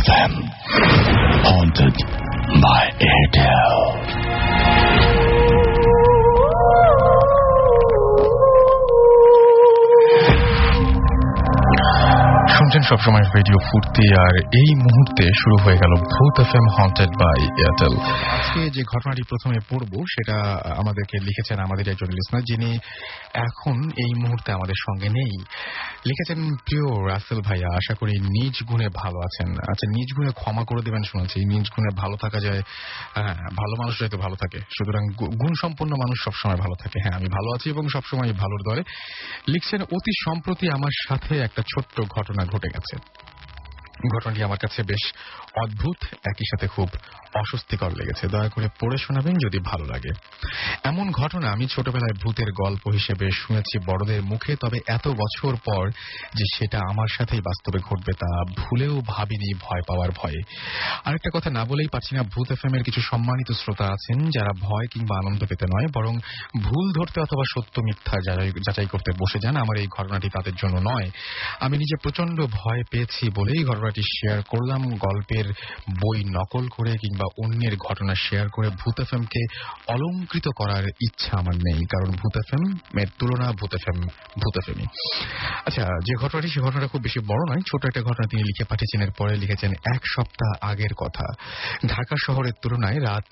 FM, haunted by Airtel. শুনছেন সবসময় radio ফুর্তি, আর এই মুহূর্তে শুরু হয়ে গেল ভূত এফএম হন্টেড বাই এয়ারটেল। আজকে যে ঘটনাটি প্রথমে পড়ব সেটা আমাদেরকে লিখেছেন আমাদের একজন লিসনার, যিনি এখন এই মুহূর্তে আমাদের সঙ্গে নেই। লিখেছেন, প্রিয় রাসেল ভাইয়া, আশা করি নিজ গুণে ভালো আছেন। আচ্ছা, নিজ গুণে ক্ষমা করে দেবেন শুনেছি। নিজ গুণে ভালো থাকা যায়, ভালো মানুষরাই তো ভালো থাকে, সুতরাং গুণ সম্পন্ন মানুষ সবসময় ভালো থাকে। হ্যাঁ, আমি ভালো আছি এবং সবসময় ভালোর দলে। লিখছেন, অতি সম্প্রতি আমার সাথে একটা ছোট্ট ঘটনা ঘটে গেছে। ঘটনাটি আমার কাছে বেশ অদ্ভুত, একই সাথে খুব অস্বস্তিকর লেগেছে। দয়া করে পড়ে শোনাবেন যদি ভালো লাগে। এমন ঘটনা আমি ছোটবেলায় ভূতের গল্প হিসেবে শুনেছি বড়দের মুখে, তবে এত বছর পর যে সেটা আমার সাথেই বাস্তবে ঘটবে তা ভুলেও ভাবিনি, ভয় পাওয়ার ভয়ে। আরেকটা কথা না বলেই পারছি না, ভূত এফএম এর কিছু সম্মানিত শ্রোতা আছেন যারা ভয় কিংবা আনন্দ পেতে নয়, বরং ভুল ধরতে অথবা সত্য মিথ্যা যাচাই করতে বসে যান। আমার এই ঘটনাটি তাদের জন্য নয়। আমি নিজে প্রচন্ড ভয় পেয়েছি বলেই ঘটনাটি শেয়ার করলাম। গল্পের বই নকল করে কিংবা অন্যের ঘটনা শেয়ার করে ভূত এফএম কে অলংকৃত করার ইচ্ছা আমার নেই, কারণ ভূত এফএম এর তুলনা ভূত এফএমই। আচ্ছা, যে ঘটনাটি, সে ঘটনাটা খুব বেশি বড় নয়, ছোট একটা ঘটনা তিনি লিখে পাঠিয়েছেন। এরপরে লিখেছেন, 1 সপ্তাহ আগের কথা। ঢাকা শহরের তুলনায় রাত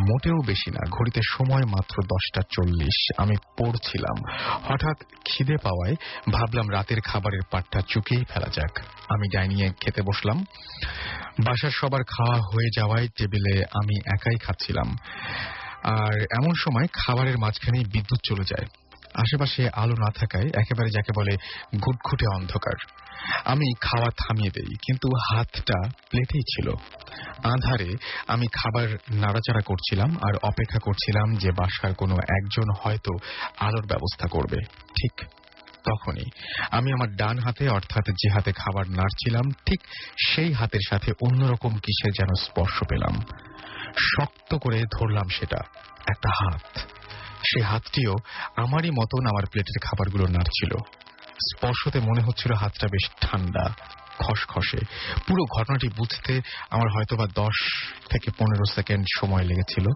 মোটেও বেশি না, ঘড়িতে সময় মাত্র 10:40। আমি পড়ছিলাম, হঠাৎ খিদে পাওয়ায় ভাবলাম রাতের খাবারের পাটটা চুকিয়েই ফেলা যাক। আমি ডাইনিংয়ে খেতে বসলাম। বাসার সবার খাওয়া হয়ে যাওয়ায় টেবিলে আমি একাই খাচ্ছিলাম। আর এমন সময় খাবারের মাঝখানেই বিদ্যুৎ চলে যায়। আশেপাশে আলো না থাকায় একেবারে যাকে বলে ঘুটঘুটে অন্ধকার। আমি খাওয়া থামিয়ে দেই, কিন্তু হাতটা প্লেটেই ছিল। আঁধারে আমি খাবার নাড়াচাড়া করছিলাম আর অপেক্ষা করছিলাম যে বাসার কোনো একজন হয়তো আলোর ব্যবস্থা করবে। ঠিক তখনই আমি আমার ডান হাতে, অর্থাৎ যে হাতে খাবার নাড়ছিলাম, ঠিক সেই হাতের সাথে অন্যরকম কিসের যেন স্পর্শ পেলাম। শক্ত করে ধরলাম সেটা, একটা হাত। সে হাতটিও আমারই মতন আমার প্লেটের খাবারগুলো নাড়ছিল। স্পর্শতে মনে হচ্ছিল হাতটা বেশ ঠান্ডা, খসখসে। পুরো ঘটনাটি বুঝতে আমার হয়তোবা 10 থেকে 15 সেকেন্ড সময় লেগেছিল।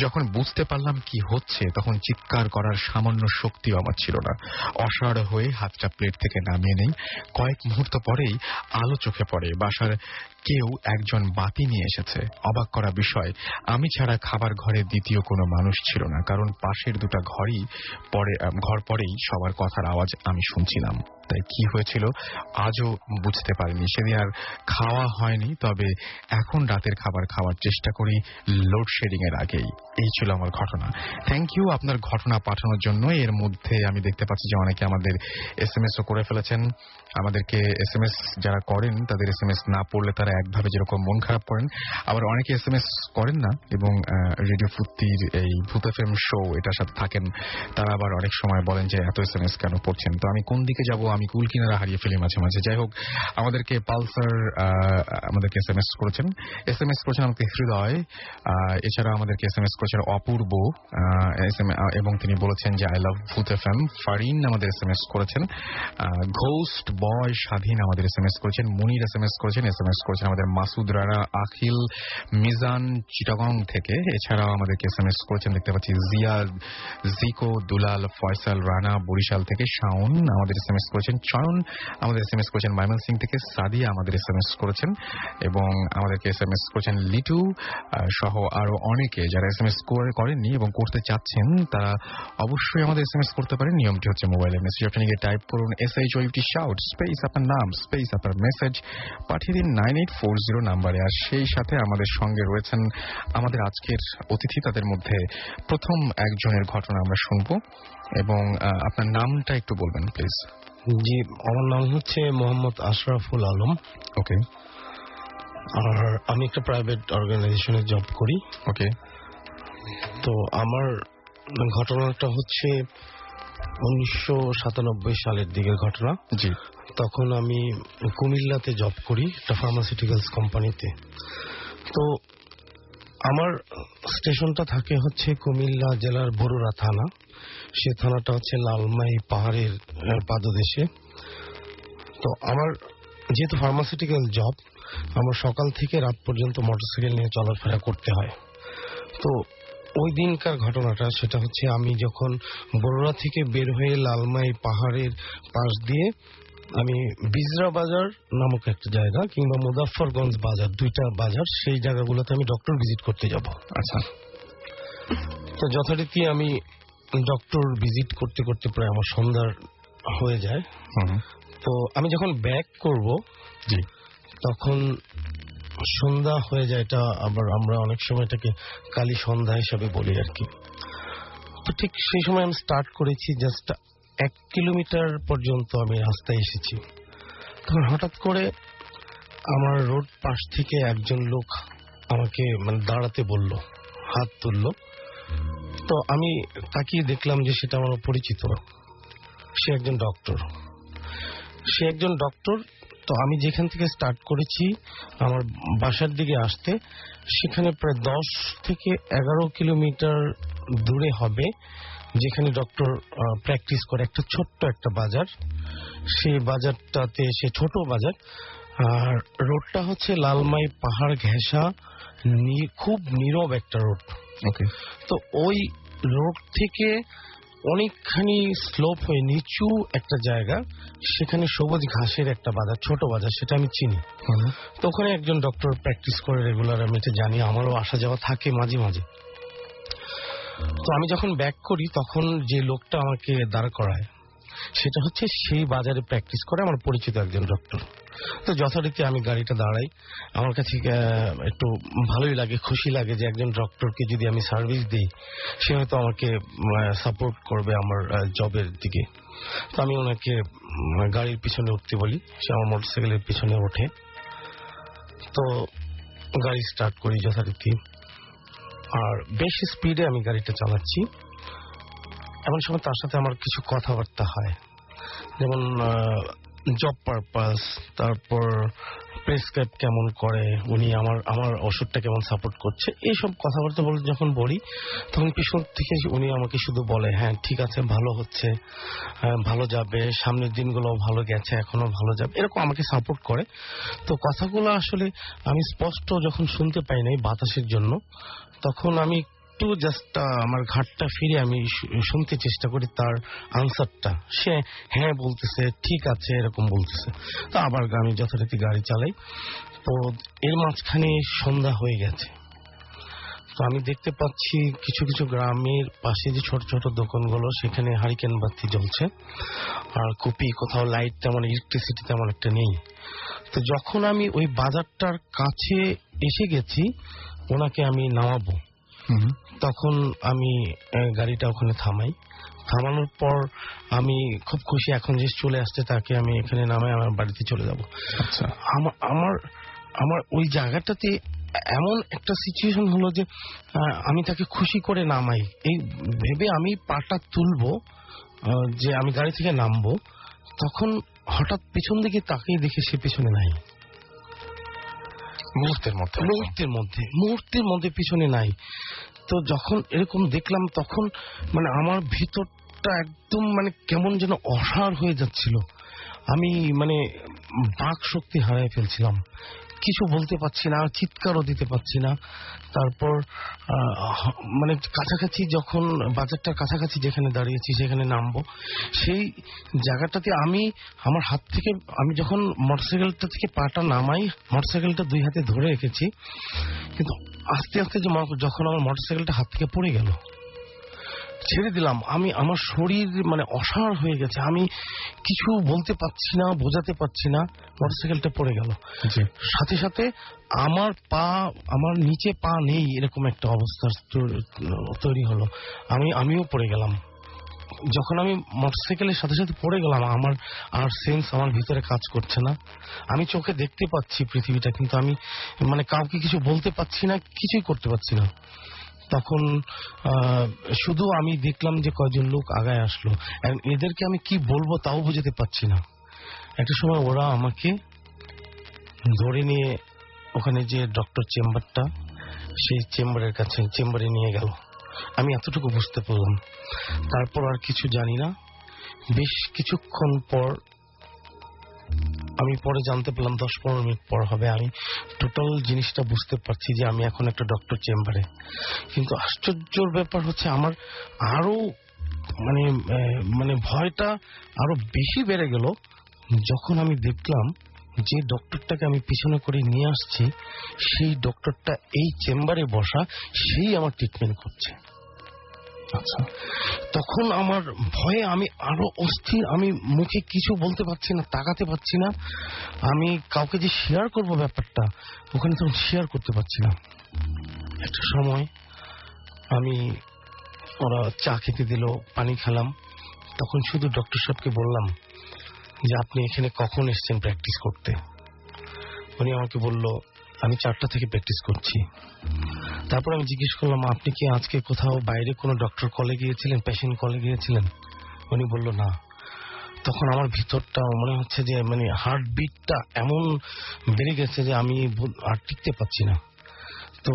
যখন বুঝতে পারলাম কি হচ্ছে, তখন চিৎকার করার সামান্য শক্তিও আমার ছিল না। অসাড় হয়ে হাতটা প্লেট থেকে নামিয়ে নেই। কয়েক মুহূর্ত পরেই আলো চোখে পড়ে। বাসার কেউ একজন বাতি নিয়ে এসেছে। অবাক করা বিষয়, আমি ছাড়া খাবার ঘরে দ্বিতীয় কোনো মানুষ ছিল না, কারণ পাশের দুটো ঘর পরেই সবার কথার আওয়াজ আমি শুনছিলাম। তাই কি হয়েছিল আজও বুঝতে পারিনি। সেদিন আর খাওয়া হয়নি, তবে এখন রাতের খাবার খাওয়ার চেষ্টা করি লোডশেডিং এর আগেই। এই ছিল আমার ঘটনা। থ্যাংক ইউ আপনার ঘটনা পাঠানোর জন্য। এর মধ্যে আমি দেখতে পাচ্ছি যে অনেকে আমাদের এসএমএসও করে ফেলেছেন। আমাদেরকে এসএমএস যারা করেন, তাদের এসএমএস না পড়লে তারা একভাবে যেরকম মন খারাপ করেন, আবার অনেকে এসএমএস করেন না এবং রেডিও ফুর্তির এই ভূত এফএম শো এটার সাথে থাকেন, তারা আবার অনেক সময় বলেন যে এত এসএমএস কেন পড়ছেন। তো আমি কোন দিকে যাব, আমি কুল কিনারা হারিয়ে ফেলি মাঝে মাঝে। যাই হোক, আমাদেরকে পালসার আমাদেরকে এসএমএস করেছেন আমাকে হৃদয়। এছাড়া আমাদেরকে এসএমএস করেছেন অপূর্ব, এবং তিনি বলেছেন যে আই লাভ ভূত এফএম। ফারিন আমাদের এসএমএস করেছেন। ঘোস্ট বয় স্বাধীন আমাদের এসএমএস করেছেন। মুনির এসএমএস করেছেন আমাদের মাসুদ রানা, আখিল, মিজান চিটাগং থেকে। এছাড়াও আমাদেরকে এসএমএস করেছেন দেখতে পাচ্ছি জিয়া, জিকো, দুলাল, ফয়সাল রানা বরিশাল থেকে। শাওন আমাদের এসএমএস করেছেন। চয়ন আমাদের এসএমএস করেছেন ময়মনসিং থেকে। সাদিয়া আমাদের এসএমএস করেছেন এবং আমাদেরকে এসএমএস করেছেন লিটু সহ আরো অনেকে। যারা এসএমএস করেননি এবং করতে চাচ্ছেন তারা অবশ্যই আমাদের এসএমএস করতে পারেন। নিয়মটি হচ্ছে মোবাইলের মেসেজ অপশনে গিয়ে টাইপ করুন SHOUT শাউট স্পেস আপনার নাম স্পেস আপনার মেসেজ, পাঠিয়ে দিন 9840 নাম্বারে। আর সেই সাথে আমাদের সঙ্গে রয়েছেন আমাদের আজকের অতিথি। তাদের মধ্যে প্রথম একজনের ঘটনা আমরা শুনবো এবং আপনার নামটা একটু বলবেন প্লিজ। জি, আমার নাম হচ্ছে মোহাম্মদ আশরাফুল আলম। ওকে। আর আমি একটা প্রাইভেট অর্গানাইজেশনে জব করি। ওকে। তো আমার ঘটনাটা হচ্ছে 1997 সালের দিকের ঘটনা। জি। তখন আমি কুমিল্লাতে জব করি একটা ফার্মাসিউটিক্যালস কোম্পানিতে। তো আমার স্টেশনটা থাকে হচ্ছে কুমিল্লা জেলার বরুড়া থানা। সে থানাটা হচ্ছে লালমাই পাহাড়ের পাদদেশে। তো আমার যেহেতু ফার্মাসিউটিক্যাল জব, আমার সকাল থেকে রাত পর্যন্ত মোটরসাইকেল নিয়ে চলাফেরা করতে হয়। তো ওই দিনকার ঘটনাটা সেটা হচ্ছে, আমি যখন বরুড়া থেকে বের হয়ে লালমাই পাহাড়ের পাশ দিয়ে আমি বিজরা বাজার নামক একটা জায়গা কিংবা মুজাফফরগঞ্জ বাজার, দুইটা বাজার, সেই জায়গাগুলোতে আমি ডক্টর ভিজিট করতে যাব। আচ্ছা। তো যথারীতি আমি ডক্টর ভিজিট করতে করতে প্রায় আমার সন্ধ্যা হয়ে যায়। তো আমি যখন ব্যাক করব জি, তখন সন্ধ্যা হয়ে যায়। এটা আবার আমরা অনেক সময় এটাকে কালী সন্ধ্যা হিসাবে বলি আর কি। তো ঠিক সেই সময় আমি স্টার্ট করেছি, জাস্ট 1 কিলোমিটার পর্যন্ত আমি রাস্তায় এসেছি। তখন হঠাৎ করে আমার রোড পাশ থেকে একজন লোক আমাকে দাঁড়াতে বলল, হাত তুললো। তো আমি তাকিয়ে দেখলাম যে সেটা আমার পরিচিত, সে একজন ডক্টর। তো আমি যেখান থেকে স্টার্ট করেছি আমার বাসার দিকে আসতে, সেখানে প্রায় 10 থেকে 11 কিলোমিটার দূরে হবে যেখানে ডক্টর প্র্যাকটিস করে, একটা ছোট্ট একটা বাজার। সেই বাজারটাতে, সে ছোট বাজার, আর রোডটা হচ্ছে লালমাই পাহাড় ঘেঁষা, খুব নীরব একটা রোড। ওকে। তো ওই রোড থেকে অনেকখানি স্লোপ হয়ে নিচু একটা জায়গা, সেখানে সবুজ ঘাসের একটা বাজার, ছোট বাজার, সেটা আমি চিনি। তো ওখানে একজন ডক্টর প্র্যাকটিস করে রেগুলার, আমি এটা জানি, আমারও আসা যাওয়া থাকে মাঝে মাঝে। তো আমি যখন ব্যাক করি তখন যে লোকটা আমাকে দাঁড় করায় সেটা হচ্ছে সেই বাজারে প্র্যাকটিস করে আমার পরিচিত একজন ডক্টর। তো যথারীতি আমি গাড়িটা দাঁড়াই। আমার কাছে একটু ভালোই লাগে, খুশি লাগে যে একজন ডক্টরকে যদি আমি সার্ভিস দিই, সে হয়তো আমাকে সাপোর্ট করবে আমার জবের দিকে। তো আমি ওনাকে গাড়ির পিছনে উঠতে বলি, সে আমার মোটরসাইকেলের পিছনে ওঠে। তো গাড়ি স্টার্ট করি যথারীতি, আর বেশ স্পিডে আমি গাড়িটা চালাচ্ছি। এমন সময় তার সাথে আমার কিছু কথাবার্তা হয়, যেমন জব পারপাস, তারপর প্রেসক্রাইব কেমন করে উনি, আমার ওষুধটা কেমন সাপোর্ট করছে, এইসব কথাবার্তা বলে যখন বলি, তখন পিছন থেকে উনি আমাকে শুধু বলে, হ্যাঁ ঠিক আছে, ভালো হচ্ছে, ভালো যাবে, সামনের দিনগুলো ভালো গেছে, এখনো ভালো যাবে, এরকম আমাকে সাপোর্ট করে। তো কথাগুলো আসলে আমি স্পষ্ট যখন শুনতে পাই নাই বাতাসের জন্য, তখন আমি একটু জাস্ট আমার ঘাটটা ফিরে আমি শুনতে চেষ্টা করি তার আনসারটা। সে হ্যাঁ বলতেছে, ঠিক আছে এরকম বলতেছে। তো আবার আমি যথারীতি গাড়ি চালাই। তো এর মাঝখানে সন্ধ্যা হয়ে গেছে। তো আমি দেখতে পাচ্ছি কিছু কিছু গ্রামের পাশে যে ছোট ছোট দোকানগুলো, সেখানে হারিকেন বাতি জ্বলছে, আর কুপি, কোথাও লাইট তেমন, ইলেকট্রিসিটি তেমন একটা নেই। তো যখন আমি ওই বাজারটার কাছে এসে গেছি, ওনাকে আমি নামাবো, তখন আমি গাড়িটা ওখানে থামাই। থামানোর পর আমি খুব খুশি, এখন যে চলে আসছে তাকে আমি এখানে নামাই, আমার বাড়িতে চলে যাব। আচ্ছা। আমার ওই জায়গাটাতে এমন একটা সিচুয়েশন হলো যে আমি তাকে খুশি করে নামাই, এই ভেবে আমি পাটা তুলবো যে আমি গাড়ি থেকে নামবো, তখন হঠাৎ পিছন দিকে তাকিয়ে দেখি সে পিছনে নাই। মুহূর্তের মধ্যে পিছনে নাই। তো যখন এরকম দেখলাম, তখন আমার ভিতরটা একদম কেমন যেন অসাড় হয়ে যাচ্ছিল। আমি বাক শক্তি হারিয়ে ফেলছিলাম, কিছু বলতে পারছি না, চিৎকারও দিতে পারছি না। তারপর কাছাকাছি, যখন বাজারটার কাছাকাছি যেখানে দাঁড়িয়েছি সেখানে নামবো, সেই জায়গাটাতে আমার হাত থেকে, আমি যখন মোটরসাইকেলটা থেকে পাটা নামাই, মোটরসাইকেলটা 2 হাতে ধরে রেখেছি, কিন্তু আস্তে আস্তে যখন আমার মোটরসাইকেলটা হাত থেকে পড়ে গেল, ছেড়ে দিলাম, আমার শরীর অসাড় হয়ে গেছে, আমি কিছু বলতে পারছি না, বোঝাতে পারছি না, মোটরসাইকেলটা পড়ে গেল। সাথে সাথে আমার নিচে পা নেই, এরকম একটা অবস্থা তৈরি হলো। আমিও পড়ে গেলাম। যখন আমি মোটরসাইকেলের সাথে সাথে পড়ে গেলাম, আমার আর সেন্স আমার ভিতরে কাজ করছে না। আমি চোখে দেখতে পাচ্ছি পৃথিবীটা, কিন্তু আমি কাউকে কিছু বলতে পারছি না, কিছুই করতে পারছি না। তখন শুধু আমি দেখলাম যে কয়জন লোক আগায় আসলো, এদেরকে আমি কি বলবো তাও বুঝতে পারছি না। একটা সময় ওরা আমাকে ধরে নিয়ে ওখানে যে ডক্টর চেম্বারটা, সেই চেম্বারে নিয়ে গেল। আমি এতটুকু বুঝতে পারলাম, তারপর আর কিছু জানি না। বেশ কিছুক্ষণ পর আমি পরে জানতে পারলাম 10-15 মিনিট পর হবে, আমি টোটাল জিনিসটা বুঝতে পারছি যে আমি এখন একটা ডক্টর চেম্বারে। কিন্তু আশ্চর্যের ব্যাপার হচ্ছে আমার আরো মানে ভয়টা আরো বেশি বেড়ে গেল যখন আমি দেখলাম যে ডক্টরটাকে আমি পিছনে করে নিয়ে আসছি সেই ডক্টরটা এই চেম্বারে বসা, সেই আমার ট্রিটমেন্ট করছে। আচ্ছা, তখন আমার ভয়ে আমি আরো অস্থির, আমি মুখে কিছু বলতে পারছি না, তাকাতে পারছি না, আমি কাউকে যে শেয়ার করব ব্যাপারটা ওখানে তখন শেয়ার করতে পারছি না। একটা সময় আমি, ওরা চা খেতে দিল, পানি খেলাম, তখন শুধু ডক্টর সাহেবকে বললাম যে আপনি এখানে কখন এসেছেন প্র্যাকটিস করতে? উনি আমাকে বলল আমি 4টা থেকে প্র্যাকটিস করছি। তারপর আমি জিজ্ঞেস করলাম আপনি কি আজকে কোথাও বাইরে কোনো ডক্টর কলে গিয়েছিলেন, পেশেন্ট কলে গিয়েছিলেন? উনি বলল না। তখন আমার ভিতরটা মনে হচ্ছে যে হার্টবিটটা এমন বেড়ে গেছে যে আমি আর টিকতে পারছি না। তো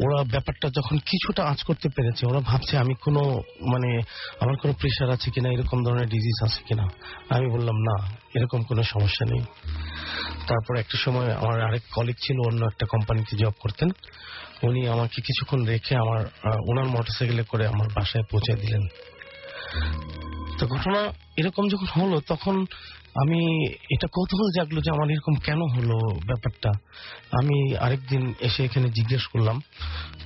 ওরা ব্যাপারটা যখন কিছুটা আঁচ করতে পেরেছে, ওরা ভাবছে আমি কোনো আমার কোনো প্রেশার আছে কিনা, এরকম ধরনের ডিজিজ আছে কিনা। আমি বললাম না, এরকম কোনো সমস্যা নেই। তারপর একটা সময় আমার আরেক কলিগ ছিল, অন্য একটা কোম্পানিতে জব করতেন, উনি আমাকে কিছুক্ষণ রেখে ওনার মোটরসাইকেলে করে আমার বাসায় পৌঁছে দিলেন। তো ঘটনা এরকম যখন হলো তখন আমি এটা কৌতূহল জাগলো যে আমার এরকম কেন হলো ব্যাপারটা। আমি আরেকদিন এসে এখানে জিজ্ঞেস করলাম,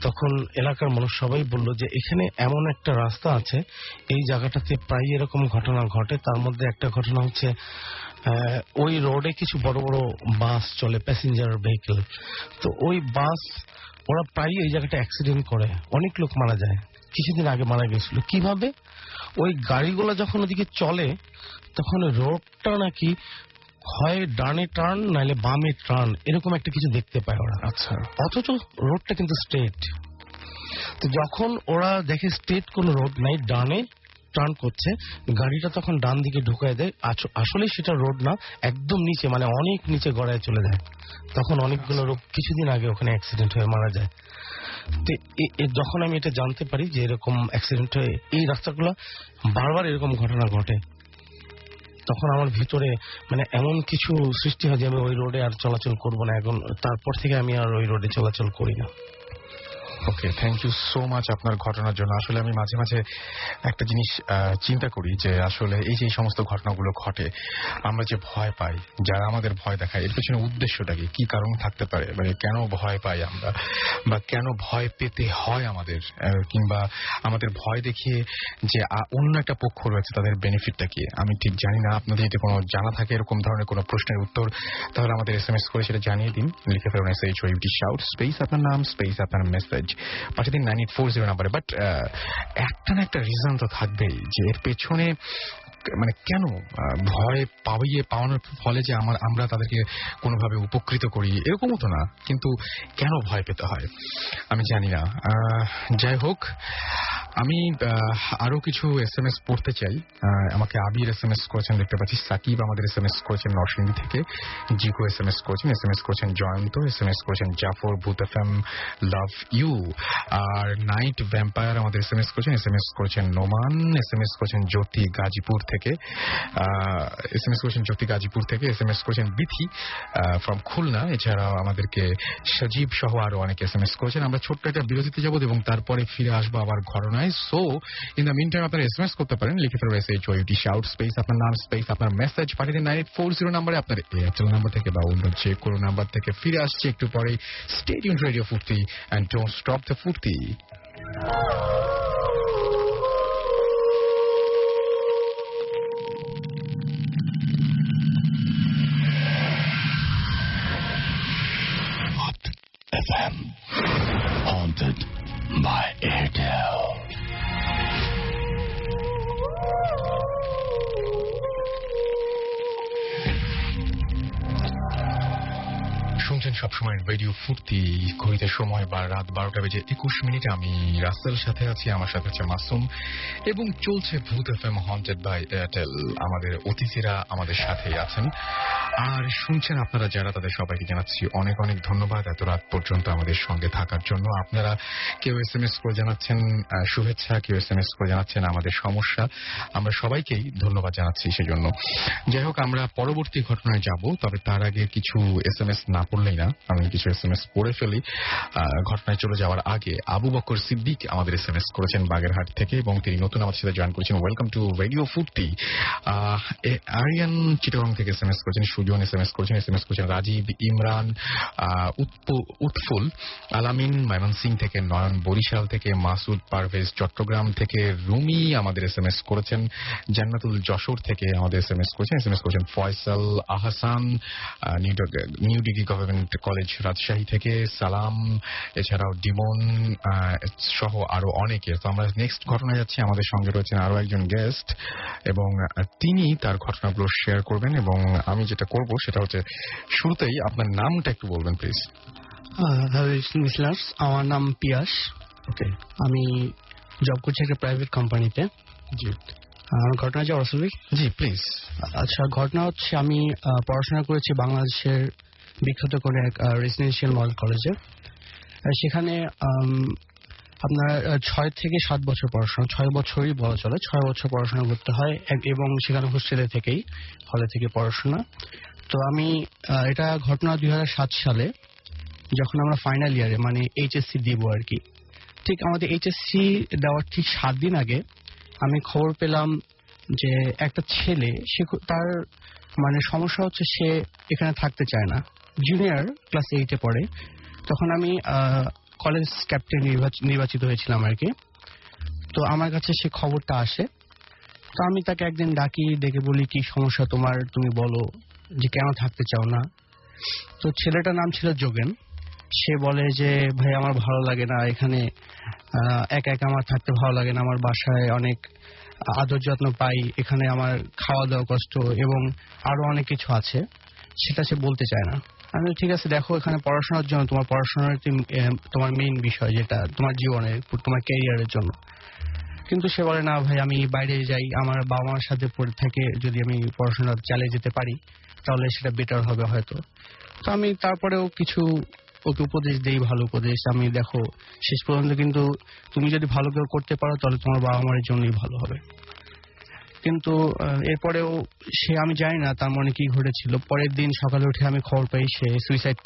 তখন এলাকার মানুষ সবাই বলল যে এখানে এমন একটা রাস্তা আছে, এই জায়গাটাতে প্রায় এরকম ঘটনা ঘটে। তার মধ্যে একটা ঘটনা হচ্ছে ওই রোডে কিছু বড় বড় বাস চলে, প্যাসেঞ্জার ভেহিকেল। তো ওই বাস ওরা প্রায় এই জায়গাটা অ্যাক্সিডেন্ট করে, অনেক লোক মারা যায়। কিছুদিন আগে মারা গেছিল। কিভাবে? ওই গাড়িগুলো যখন ওদিকে চলে তখন রোডটা নাকি হয় ডানে টার্ন নাহলে বামে টার্ন, এরকম একটা কিছু দেখতে পায় ওরা। আচ্ছা, অথচ রোডটা কিন্তু স্ট্রেট। তো যখন ওরা দেখে স্ট্রেট কোনো রোড নাই, ডানে টার্ন করছে, গাড়িটা তখন ডান দিকে ঢুকায় দেয়। আসলে সেটা রোড না, একদম নিচে, অনেক নিচে গড়ায় চলে যায়। তখন অনেকগুলো লোক কিছুদিন আগে ওখানে অ্যাক্সিডেন্ট হয়ে মারা যায়। যখন আমি এটা জানতে পারি যে এরকম অ্যাক্সিডেন্ট হয়ে এই রাস্তাগুলো বারবার এরকম ঘটনা ঘটে, তখন আমার ভিতরে এমন কিছু সৃষ্টি হয় যে আমি ওই রোডে আর চলাচল করব না। এখন তারপর থেকে আমি আর ওই রোডে চলাচল করি না। ওকে, থ্যাংক ইউ সো মাচ আপনার ঘটনার জন্য। আসলে আমি মাঝে মাঝে একটা জিনিস চিন্তা করি যে আসলে এই যে সমস্ত ঘটনাগুলো ঘটে, আমরা যে ভয় পাই, যারা আমাদের ভয় দেখায়, এর পেছনে উদ্দেশ্যটা কি কারণ থাকতে পারে? কেন ভয় পাই আমরা, বা কেন ভয় পেতে হয় আমাদের, কিংবা আমাদের ভয় দেখিয়ে যে অন্য একটা পক্ষ রয়েছে তাদের বেনিফিটটা কি? আমি ঠিক জানি না। আপনাদের যদি কোনো জানা থাকে এরকম ধরনের কোনো প্রশ্নের উত্তর, তাহলে আমাদের SMS করে সেটা জানিয়ে দিন। লিখে ফেলুন SHOUT শাউট স্পেস আপনার নাম স্পেস আপনার মেসেজ, পাঠিয়ে দিন 9840 নাম্বারে। বাট একটা না একটা রিজন তো থাকবেই যে এর পেছনে কেন ভয় পাওয়ানোর ফলে যে আমরা তাদেরকে কোনোভাবে উপকৃত করি, এরকমও তো না, কিন্তু কেন ভয় পেতে হয় আমি জানি না। যাই হোক, আমি আরো কিছু SMS পড়তে চাই। আমাকে আবির SMS করেছেন, দেখতে পাচ্ছি। সাকিব আমাদের SMS করেছেন নরসিংদী থেকে। জিকো SMS করেছেন জয়ন্ত, SMS করেছেন জাফর, ভূত FM লাভ ইউ। আর নাইট ভ্যাম্পায়ার আমাদের SMS করেছেন নোমান, SMS করেছেন জ্যোতি গাজীপুর থেকে, SMS করেছেন বিথি ফ্রম খুলনা। এছাড়াও আমাদেরকে সজীব সহ আরো অনেক SMS করেছেন। আমরা ছোট্ট একটা বিরতিতে যাব এবং তারপরে ফিরে আসবো আবার ঘটনায়। So in the meantime আপনারা SMS করতে পারেন, লিখে ফেলুন SHOUT শাউট স্পেস আপনার নাম স্পেস আপনার মেসেজ, পাঠিয়ে দিন 9840 নাম্বারে, আপনার এয়ারটেল নাম্বার থেকে বা অন্য যে কোনো নাম্বার থেকে। ফিরে আসছে একটু পরে। স্টে টিউনড রেডিও ফুর্তি এন্ড ডোন্ট স্টপ দ্য ফুর্তি। FM, haunted by Airtel. শুনছেন সবসময় রেডিও ফুর্তি। ঘড়িতে সময় বা রাত 12টা বেজে 21 মিনিটে। আমি রাসেল সাথে আছি, আমার সাথে আছে মাসুম, এবং চলছে ভূত এফএম হন্টেড বাই এয়ারটেল। আমাদের অতিথিরা আমাদের সাথেই আছেন আর শুনছেন আপনারা যারা, তাদের সবাইকে জানাচ্ছি অনেক অনেক ধন্যবাদ এত রাত পর্যন্ত আমাদের সঙ্গে থাকার জন্য। আপনারা কেউ SMS করে জানাচ্ছেন শুভেচ্ছা, কেউ SMS করে জানাচ্ছেন আমাদের সমস্যা। আমরা সবাইকেই ধন্যবাদ জানাচ্ছি সেজন্য। যাই হোক, আমরা পরবর্তী ঘটনায় যাব, তবে তার আগে কিছু SMS না পড়লেই না, আমি কিছু SMS পড়ে ফেলি। ঘটনায় চলে যাওয়ার আগে আবু বকর সিদ্দিক আমাদের SMS করেছেন বাগেরহাট থেকে, এবং তিনি নতুন আমাদের সাথে জয়েন করেছেন। ওয়েলকাম টু রেডিও ফুর্তি। আরিয়ান চিটাগং থেকে SMS করেছেন, সুজন SMS করেছেন রাজীব, ইমরান, উৎফুল, আলামিন ময়মনসিং থেকে, নয়ন বরিশাল থেকে, মাসুদ পারভেজ চট্টগ্রাম থেকে, রুমি আমাদের SMS করেছেন, জান্নাতুল যশোর থেকে আমাদের SMS করেছেন Faisal Ahsan, new degree government college Rajshahi থেকে, সালাম, এছাড়াও ডিমন সহ আরো অনেকে। তো আমরা নেক্সট ঘটনায় যাচ্ছি। আমাদের সঙ্গে রয়েছেন আরো একজন গেস্ট এবং তিনি তার ঘটনাগুলো শেয়ার করবেন, এবং আমি যেটা করব সেটা হচ্ছে শুরুতেই আপনার নামটা একটু বলবেন প্লিজ। আমার নাম পিয়াস। ওকে, আমি জব করছি একটা প্রাইভেট কোম্পানিতে। জি, আমার ঘটনা যে অরসবি। জি প্লিজ। আচ্ছা, ঘটনা হচ্ছে আমি পড়াশোনা করেছি বাংলাদেশের বিখ্যাত করে এক রেসিডেন্সিয়াল মডেল কলেজে। সেখানে আপনার 6 থেকে 7 বছর পড়াশোনা, 6 বছরই বলা চলে, 6 বছর পড়াশোনা করতে হয়, এবং সেখানে হোস্টেলে থেকেই, হলে থেকে পড়াশোনা। তো আমি এটা ঘটনা 2007 সালে, যখন আমরা ফাইনাল ইয়ারে মানে এইচএসসি দিব আর কি। ঠিক আমাদের এইচএসসি দেওয়ার ঠিক 7 দিন আগে আমি খবর পেলাম যে একটা ছেলে, সে তার মানে সমস্যা হচ্ছে সে এখানে থাকতে চায় না। জুনিয়র ক্লাস 8-এ পড়ে। তখন আমি কলেজ ক্যাপ্টেন নির্বাচিত হয়েছিলাম আর কি। তো আমার কাছে সে খবরটা আসে। তো আমি তাকে একদিন ডাকি, ডেকে বলি কি সমস্যা তোমার, তুমি বলো যে কেন থাকতে চাও না। তো ছেলেটার নাম ছিল যোগেন। সে বলে যে ভাই আমার ভালো লাগে না এখানে, একা একা আমার থাকতে ভালো লাগে না, আমার বাসায় অনেক আদর যত্ন পাই, এখানে আমার খাওয়া দাওয়া কষ্ট এবং আরো অনেক কিছু আছে, সেটা সে বলতে চায় না। আমি ঠিক আছে, দেখো এখানে পড়াশোনার জন্য, তোমার পড়াশোনার তোমার মেইন বিষয়, যেটা তোমার জীবনের, তোমার ক্যারিয়ারের জন্য। কিন্তু সে বলে না ভাই, আমি বাইরে যাই, আমার বাবা মার সাথে পড়ে থেকে যদি আমি পড়াশোনা চালিয়ে যেতে পারি তাহলে সেটা বেটার হবে হয়তো। তো আমি তারপরেও কিছু ওকে উপদেশ দেই, ভালো উপদেশ। আমি দেখো শেষ পর্যন্ত কিন্তু তুমি যদি ভালো করে করতে পারো তাহলে তোমার বাবা মায়ের জন্যই ভালো হবে। কিন্তু এরপরেও সে, আমি জানি না তার মনে কি ঘটেছিল। পরের দিন সকালে উঠে আমি খবর পাই সে সুইসাইড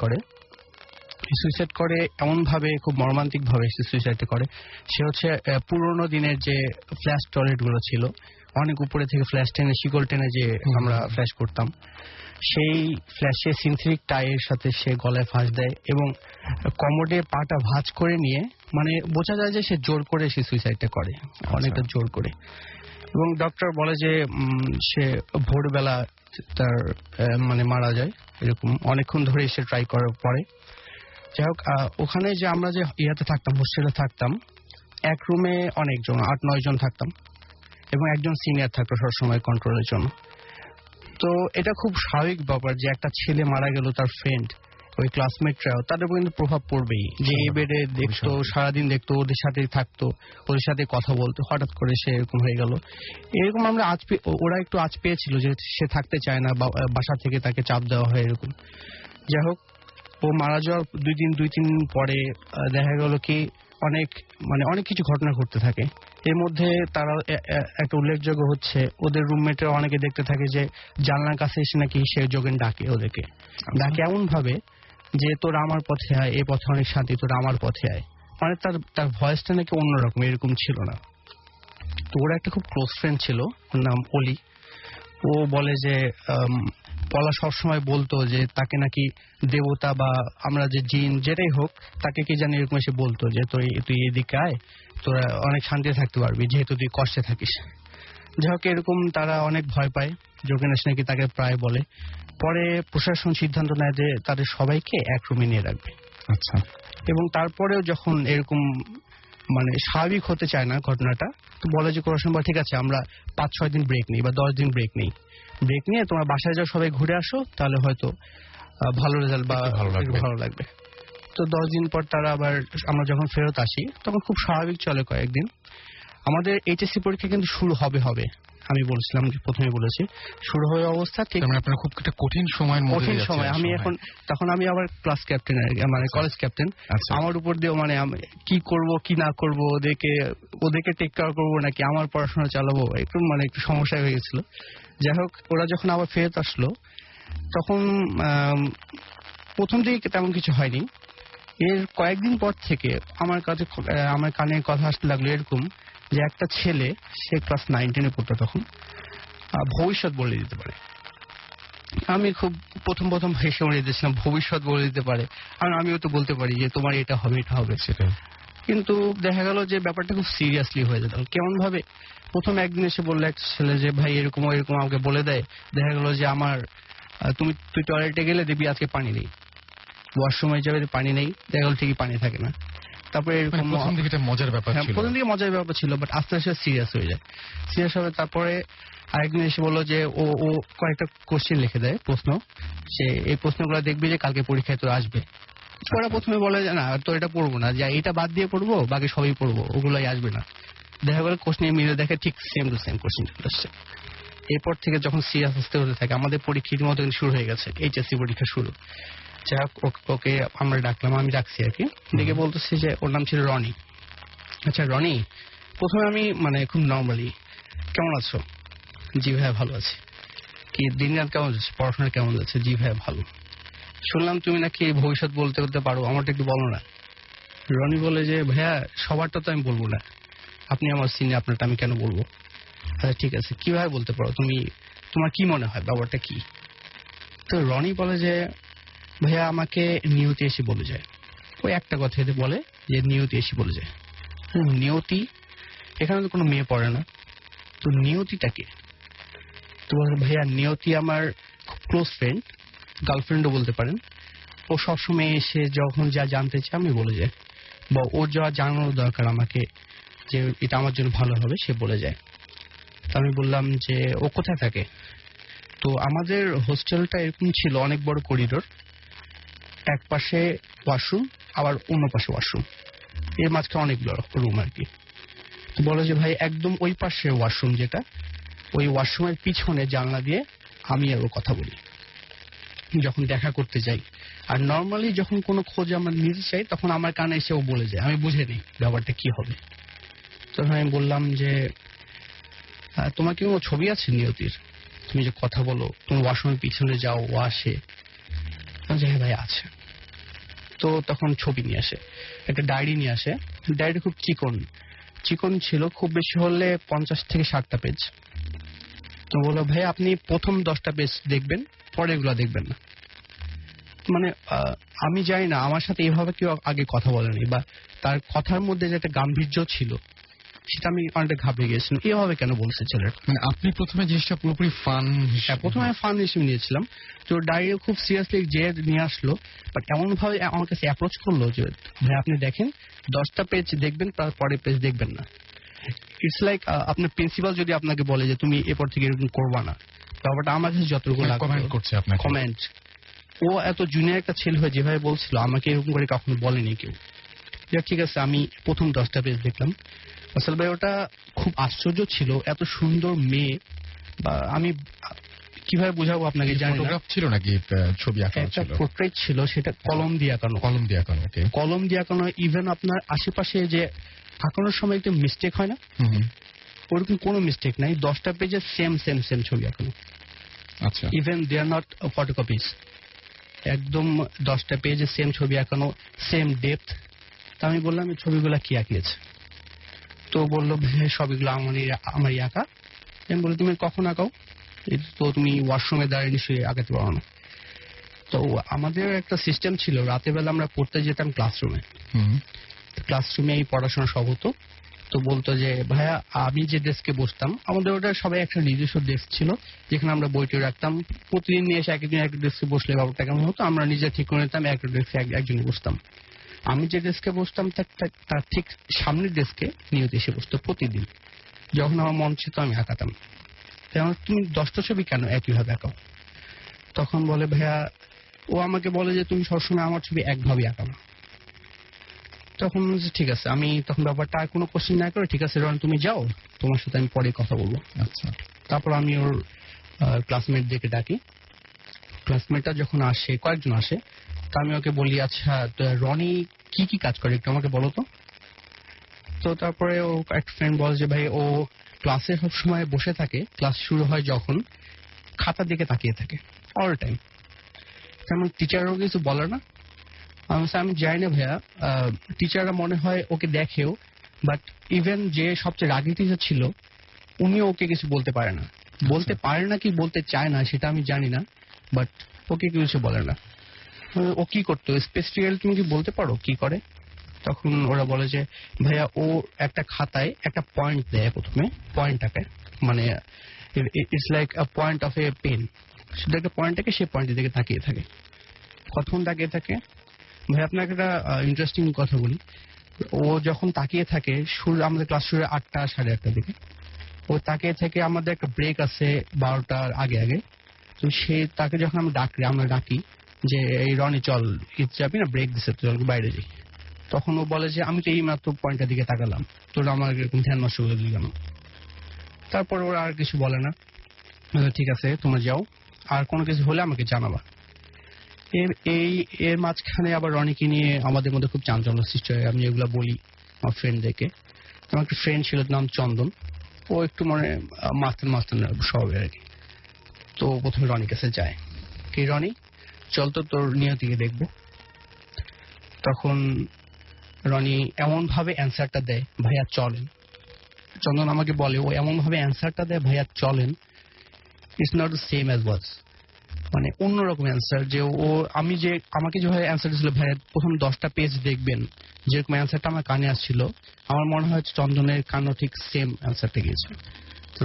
করে এমন ভাবে, খুব মর্মান্তিক ভাবে সে সুইসাইড করে। সে হচ্ছে পুরোনো দিনের যে ফ্ল্যাশ টয়লেট গুলো ছিল, অনেক উপরে থেকে ফ্ল্যাশ টেনে, শিকল টেনে যে আমরা ফ্ল্যাশ করতাম, সেই ফ্ল্যাশে সিনথেটিক টাইয়ের সাথে সে গলায় ফাঁস দেয় এবং কোমরে পাটা ভাঁজ করে নিয়ে, মানে বোঝা যায় যে সে জোর করে সে সুইসাইডটা করে, অনেকটা জোর করে। এবং ডক্টর বলে যে সে ভোরবেলা তার মানে মারা যায়, এরকম অনেকক্ষণ ধরে সে ট্রাই করার পরে। যাই হোক, ওখানে যে আমরা যে ইয়াতে থাকতাম, হোস্টেলে থাকতাম, এক রুমে অনেকজন, 8-9 জন থাকতাম, এবং একজন সিনিয়র থাকতো সবসময় কন্ট্রোলের জন্য। তো এটা খুব স্বাভাবিক ব্যাপার যে একটা ছেলে মারা গেল, তার ফ্রেন্ড, ওই ক্লাসমেটরাও, তাদের কিন্তু প্রভাব পড়বেই। যে এই বেডে দেখতো, সারাদিন দেখতো, ওদের সাথেই থাকতো, ওদের সাথে কথা বলতো, হঠাৎ করে সে এরকম হয়ে গেল। এরকম আমরা ওরা একটু আজ পেয়েছিল যে সে থাকতে চায় না, বাসা থেকে তাকে চাপ দেওয়া হয় এরকম। যাই হোক, ও মারা যাওয়ার 2-3 দিন পরে দেখা গেল কি অনেক কিছু ঘটনা ঘটতে থাকে। এর মধ্যে তারা একটা উল্লেখযোগ্য হচ্ছে ওদের রুমমেটরা অনেকে দেখতে থাকে যে জানলার কাছে এসে নাকি সে যোগেন ডাকে, ওদেরকে ডাকে এমন ভাবে যে তোরা আমার পথে আয়, এই পথে অনেক শান্তি, তোরা আমার পথে আয়। মানে তার ভয়েসটা নাকি অন্যরকম, এরকম ছিল না। তো ওরা একটা খুব ক্লোজ ফ্রেন্ড ছিল, ওর নাম অলি। ও বলে যে পলা সবসময় বলতো যে তাকে নাকি দেবতা বা আমরা যে জিন যেটাই হোক, তাকে কি জানি এরকম এসে বলতো যে তুই এদিকে আয়, তোরা অনেক শান্তিতে থাকতে পারবি, যেহেতু তুই কষ্টে থাকিস। যাই হোক, এরকম তারা অনেক ভয় পায়। যোগেশ নাকি তাকে প্রায় বলে। পরে প্রশাসন সিদ্ধান্ত নেয় যে তাদের সবাইকে এক রুমে নিয়ে রাখবে। আচ্ছা। এবং তারপরেও যখন এরকম মানে স্বাভাবিক হতে চায় না ঘটনাটা, তো বলে যে কোনো সময় ঠিক আছে আমরা 5-6 দিন ব্রেক নিই বা 10 দিন ব্রেক নিয়ে তোমার বাসায় যাও, সবাই ঘুরে আসো, তাহলে হয়তো ভালো রেজাল্ট বা একটু ভালো লাগবে। একটু ভালো লাগবে। তো 10 দিন পর তারা আবার, আমরা যখন ফেরত আসি তখন খুব স্বাভাবিক চলে কয়েকদিন। আমাদের এইচএসসি পরীক্ষা কিন্তু শুরু হবে, আমি বলছিলাম যে প্রথমে বলেছি শুরু হয়ে অবস্থা ঠিক তার মানে আপনারা খুব একটা কঠিন সময়ের মধ্যে কঠিন দিয়ে যাচ্ছেন সময়। এই আমি সময়। এখন তখন আমি আবার ক্লাস ক্যাপ্টেন, মানে কলেজ ক্যাপ্টেন। আচ্ছা। আমার উপর দিয়ে মানে কি করব কি না করব, ওদেরকে টেক কেয়ার করবো নাকি আমার পড়াশোনা চালাবো, একটু সমস্যা হয়ে গেছিল। যাই হোক, ওরা যখন আবার ফেরত আসলো তখন প্রথম দিকে তেমন কিছু হয়নি। এর কয়েকদিন পর থেকে আমার কানে কথা আসতে লাগলো এরকম যে একটা ছেলে, সে ক্লাস 9-10 পড়তো তখন, ভবিষ্যৎ বলে দিতে পারে। আমি খুব প্রথম হেসে উড়িয়ে দিয়েছিলাম, ভবিষ্যৎ বলে দিতে পারে, আর আমিও তো বলতে পারি যে তোমার এটা হবে এটা হবে। সেটাই। কিন্তু দেখা গেল যে ব্যাপারটা খুব সিরিয়াসলি হয়ে যেত। কেমন ভাবে, প্রথম একদিন এসে বললো একটা ছেলে যে ভাই এরকম আমাকে বলে দেয়। দেখা গেল যে তুই টয়লেটে গেলে দেখবি আজকে পানি নেই, ওয়াশরুমে যাবে পানি নেই, দেখা গেল ঠিকই পানি থাকে না। তারপরে এরকম প্রথম দিকে এটা মজার ব্যাপার ছিল। প্রথম দিকে মজার ব্যাপার ছিল, বাট আস্তে আস্তে সিরিয়াস হয়ে যায়। সিরিয়াস হবে, তারপরে আরেকদিন এসে বললো যে ও কয়েকটা কোশ্চেন লিখে দেয়, প্রশ্ন, সে এই প্রশ্নগুলো দেখবি যে কালকে পরীক্ষায় তোর আসবে। ওরা প্রথমে বলে যে না তো এটা পড়বো না, যে এটা বাদ দিয়ে পড়বো, বাকি সবই পড়বো, ওগুলোই আসবে না। দেখা গেল কোশ্চেন মিলে দেখে ঠিক সেম টু সেম কোশ্চেন চলে আসছে। এরপর থেকে যখন সিরিয়াস হতে থাকে, আমাদের পরীক্ষার মতো শুরু হয়ে গেছে, এইচএসসি পরীক্ষা শুরু। যাই হোক, ওকে আমরা ডাকলাম, আমি ডাকছি আর কি, ডেকে বলতেছি যে ওর নাম ছিল রনি। আচ্ছা রনি, প্রথমে আমি খুব নর্মালি, কেমন আছো? জি ভাইয়া ভালো আছি। কি দিন রাত কেমন যাচ্ছে, পড়াশোনা কেমন যাচ্ছে? জি ভাইয়া ভালো। শুনলাম তুমি নাকি ভবিষ্যৎ বলতে পারো, আমারটা একটু বলো না। রনি বলে যে ভাইয়া সবারটা তো আমি বলবো না, আপনি আমার সিনিয়র, আপনারটা আমি কেন বলবো? আচ্ছা ঠিক আছে, কিভাবে বলতে পারো তুমি, তোমার কি মনে হয় ব্যাপারটা কি? তো রনি বলে যে ভাইয়া আমাকে নিয়তি এসে বলে যায়, ওই একটা কথা এতে বলে যে নিয়তি এসে বলে যায়। নিয়তি, এখানে তো কোনো মেয়ে পড়ে না, তো নিয়তিটাকে? তো ভাইয়া নিয়তি আমার খুব ক্লোজ ফ্রেন্ড, গার্লফ্রেন্ডও বলতে পারেন। ও সবসময় এসে যখন যা জানতে চায় আমি বলে যায়, বা ওর যা জানানোর দরকার আমাকে যে এটা আমার জন্য ভালো হবে, সে বলে যায়। তো আমি বললাম যে ও কোথায় থাকে? তো আমাদের হোস্টেলটা এরকম ছিল, অনেক বড় করিডোর, এক পাশে ওয়াশরুম আবার অন্য পাশে ওয়াশরুম, এর মাঝখানে অনেকগুলো রুম আর কি। তো বলে যে ভাই একদম ওই পাশে ওয়াশরুম, যেটা ওই ওয়াশরুমের পিছনে জানলা দিয়ে আমি আর ও কথা বলি যখন দেখা করতে যাই। আর নর্মালি যখন কোনো খোঁজ আমরা নিতে চাই তখন আমার কানে এসে ও বলে যায়, আমি বুঝে নিই ব্যাপারটা কি হবে। তখন আমি বললাম যে তোমার কি কোনো ছবি আছে নিয়তির, তুমি যে কথা বলো, তুমি ওয়াশরুমের পিছনে যাও ও আসে? হ্যাঁ ভাই আছে। তো তখন ছবি নিয়ে আসে, একটা ডায়েরি নিয়ে আসে। ডায়েরি খুব চিকন ছিল, খুব বেশি হলে 50 থেকে 60টা পেজ। তো বলো ভাই আপনি প্রথম 10টা পেজ দেখবেন, পরে এগুলো দেখবেন না। আমি জানি না, আমার সাথে এভাবে কেউ আগে কথা বলেনি, বা তার কথার মধ্যে যে একটা গাম্ভীর্য ছিল সেটা আমি অনেকটা ঘাবড়ে গিয়েছিলাম, এভাবে কেন বলছে ছেলেটা। আপনি প্রথমে জিনিসটা পুরোপুরি ফান, প্রথমে ফান হিসেবে নিয়েছিলাম। তো ডায়েরি খুব সিরিয়াসলি যে নিয়ে আসলো, বাট এমন ভাবে আমার কাছে অ্যাপ্রোচ করলো যে ভাই আপনি দেখেন 10টা পেজ দেখবেন, তারপরে পেজ দেখবেন না। ইটস লাইক আপনার প্রিন্সিপাল যদি আপনাকে বলে যে তুমি এরপর থেকে এরকম করবা না, ব্যাপারটা আমার কাছে যতটুকু কমেন্ট করছে আপনাকে, কমেন্ট। ও এত জুনিয়র একটা ছেলে হয়ে যেভাবে বলছিল, আমাকে এরকম করে কখনো বলেনি কেউ। ঠিক আছে, আমি প্রথম 10টা পেজ দেখলাম। আসলে ভাই ওটা খুব আশ্চর্য ছিল, এত সুন্দর মেয়ে, বা আমি কিভাবে বোঝাবো আপনাকে জানি না। ফটোগ্রাফ ছিল নাকি ছবি আঁকানো একটা ছিল? পোর্ট্রেট ছিল, সেটা কলম দিয়ে আঁকানো। কলম দিয়ে আঁকানো। ইভেন আপনার আশেপাশে যে আঁকানোর সময় একটু মিস্টেক হয় না, ওরকম কোনো মিস্টেক নাই। 10টা পেজে সেম ছবি আঁকানো। আচ্ছা, even they are not photocopies, একদম 10টা পেজে সেম ছবি আঁকানো, সেম ডেপথ। তা আমি বললাম এই ছবিগুলা কি আঁকিয়েছে? তো বললো সবগুলো আমারই আঁকা। আমি বলি তুমি কখন আঁকাও? তো তুমি ওয়াশরুমে দাঁড়িয়ে নিশ্চয়ই আঁকাতে পারো না। তো আমাদের একটা সিস্টেম ছিল, রাতের বেলা আমরা পড়তে যেতাম ক্লাসরুমে এই পড়াশোনা সব হতো। তো বলতো যে ভাইয়া আমি যে ডেস্কে বসতাম, আমাদের ওটা সবাই একটা নিজস্ব ডেস্ক ছিল যেখানে আমরা বইটি রাখতাম। প্রতিদিন নিয়ে এসে একদিন একটা ডেস্কে বসলে ব্যাপারটা কেমন হতো, আমরা নিজে ঠিক করে নিতাম, একটা ডেস্কে একজনে বসতাম। আমি যে ডেস্কে বসতাম তার ঠিক সামনের ডেস্কে নিয়তি এসে বসতো প্রতিদিন। যখন আমার মন ছিল আমি আঁকাতাম। তুমি 10টা ছবি কেন একইভাবে আঁকাও? তখন বলে ভাইয়া ও আমাকে বলে যে তুমি সবসময় আমার ছবি একভাবে আঁকানো। তখন ঠিক আছে, আমি তখন ব্যাপারটা আর কোনো কোশ্চেন না করে, ঠিক আছে রনি তুমি যাও, তোমার সাথে আমি পরে কথা বলবো। আচ্ছা। তারপর আমি ওর ক্লাসমেটদেরকে ডাকি। ক্লাসমেটটা যখন আসে, কয়েকজন আসে, তা আমি ওকে বলি আচ্ছা রনি কি কি কাজ করে একটু আমাকে বলো তো। তো তারপরে ও একটা ফ্রেন্ড বলে যে ভাই ও ক্লাসে সবসময় বসে থাকে, ক্লাস শুরু হয় যখন খাতার দিকে তাকিয়ে থাকে অল টাইম। তেমন টিচারও কিছু বলে না। আমি জানি না ভাইয়া, টিচাররা মনে হয় ওকে দেখেও, বাট ইভেন যে সবচেয়ে রাগী টিচার ছিল উনিও ওকে কিছু বলতে পারে না। বলতে পারে না কি বলতে চায় না সেটা আমি জানি না, বাট ওকে কিছু বলে না। ও কি করতো স্পেসিফিক্যালি তুমি কি বলতে পারো কি করে? তখন ওরা বলে যে ভাইয়া ও একটা খাতায় একটা পয়েন্ট দেয়, প্রথমে পয়েন্টটাকে, মানে it's like a point of a pen, শুধু একটা পয়েন্টটাকে সেই পয়েন্টের দিকে তাকিয়ে থাকে। কতক্ষণ তাকিয়ে থাকে ভাই, আপনাকে একটা ইন্টারেস্টিং কথা বলি। ও যখন তাকিয়ে থাকে, আমাদের ক্লাস শুরু 8টা 8:30 দিকে, ও তাকিয়ে থেকে আমাদের একটা ব্রেক আছে 12টার আগে আগে। তো তাকে যখন আমরা ডাকি যে এই রনি চল যাবি না, ব্রেক দিচ্ছে চল বাইরে যাই, তখন ও বলে যে আমি তো এই মাত্র পয়েন্টের দিকে তাকালাম, তোর আমার এরকম ধ্যান নষ্ট করে দিলি কেন? তারপর ওরা আর কিছু বলে না, ঠিক আছে তোমরা যাও, আর কোনো কিছু হলে আমাকে জানাবা। এর মাঝখানে আবার রনিকে নিয়ে আমাদের মধ্যে খুব চাঞ্চল্য সৃষ্টি হয়। আমি এগুলা বলি আমার ফ্রেন্ডদেরকে। আমার একটা ফ্রেন্ড ছিল নাম চন্দন, ও একটু মানে মাস্তান স্বভাবের আর কি। তো প্রথমে রনির কাছে যায়, কি রনি চল তো তোর নিয়তিকে দেখবো। তখন রনি এমন ভাবে অ্যান্সারটা দেয়, ভাইয়া চলেন। চন্দন আমাকে বলে ও এমন ভাবে অ্যান্সারটা দেয়, ভাইয়া চলেন, it's not the same as was, মানে অন্যরকম অ্যান্সার। যে ও আমাকে যেভাবে অ্যান্সার দিয়েছিল, ভাইয়া প্রথম 10টা পেজ দেখবেন, যেরকম অ্যান্সারটা আমার কানে আসছিল, আমার মনে হয় চন্দনের কানও ঠিক সেম অ্যান্সারটা গিয়েছে। তো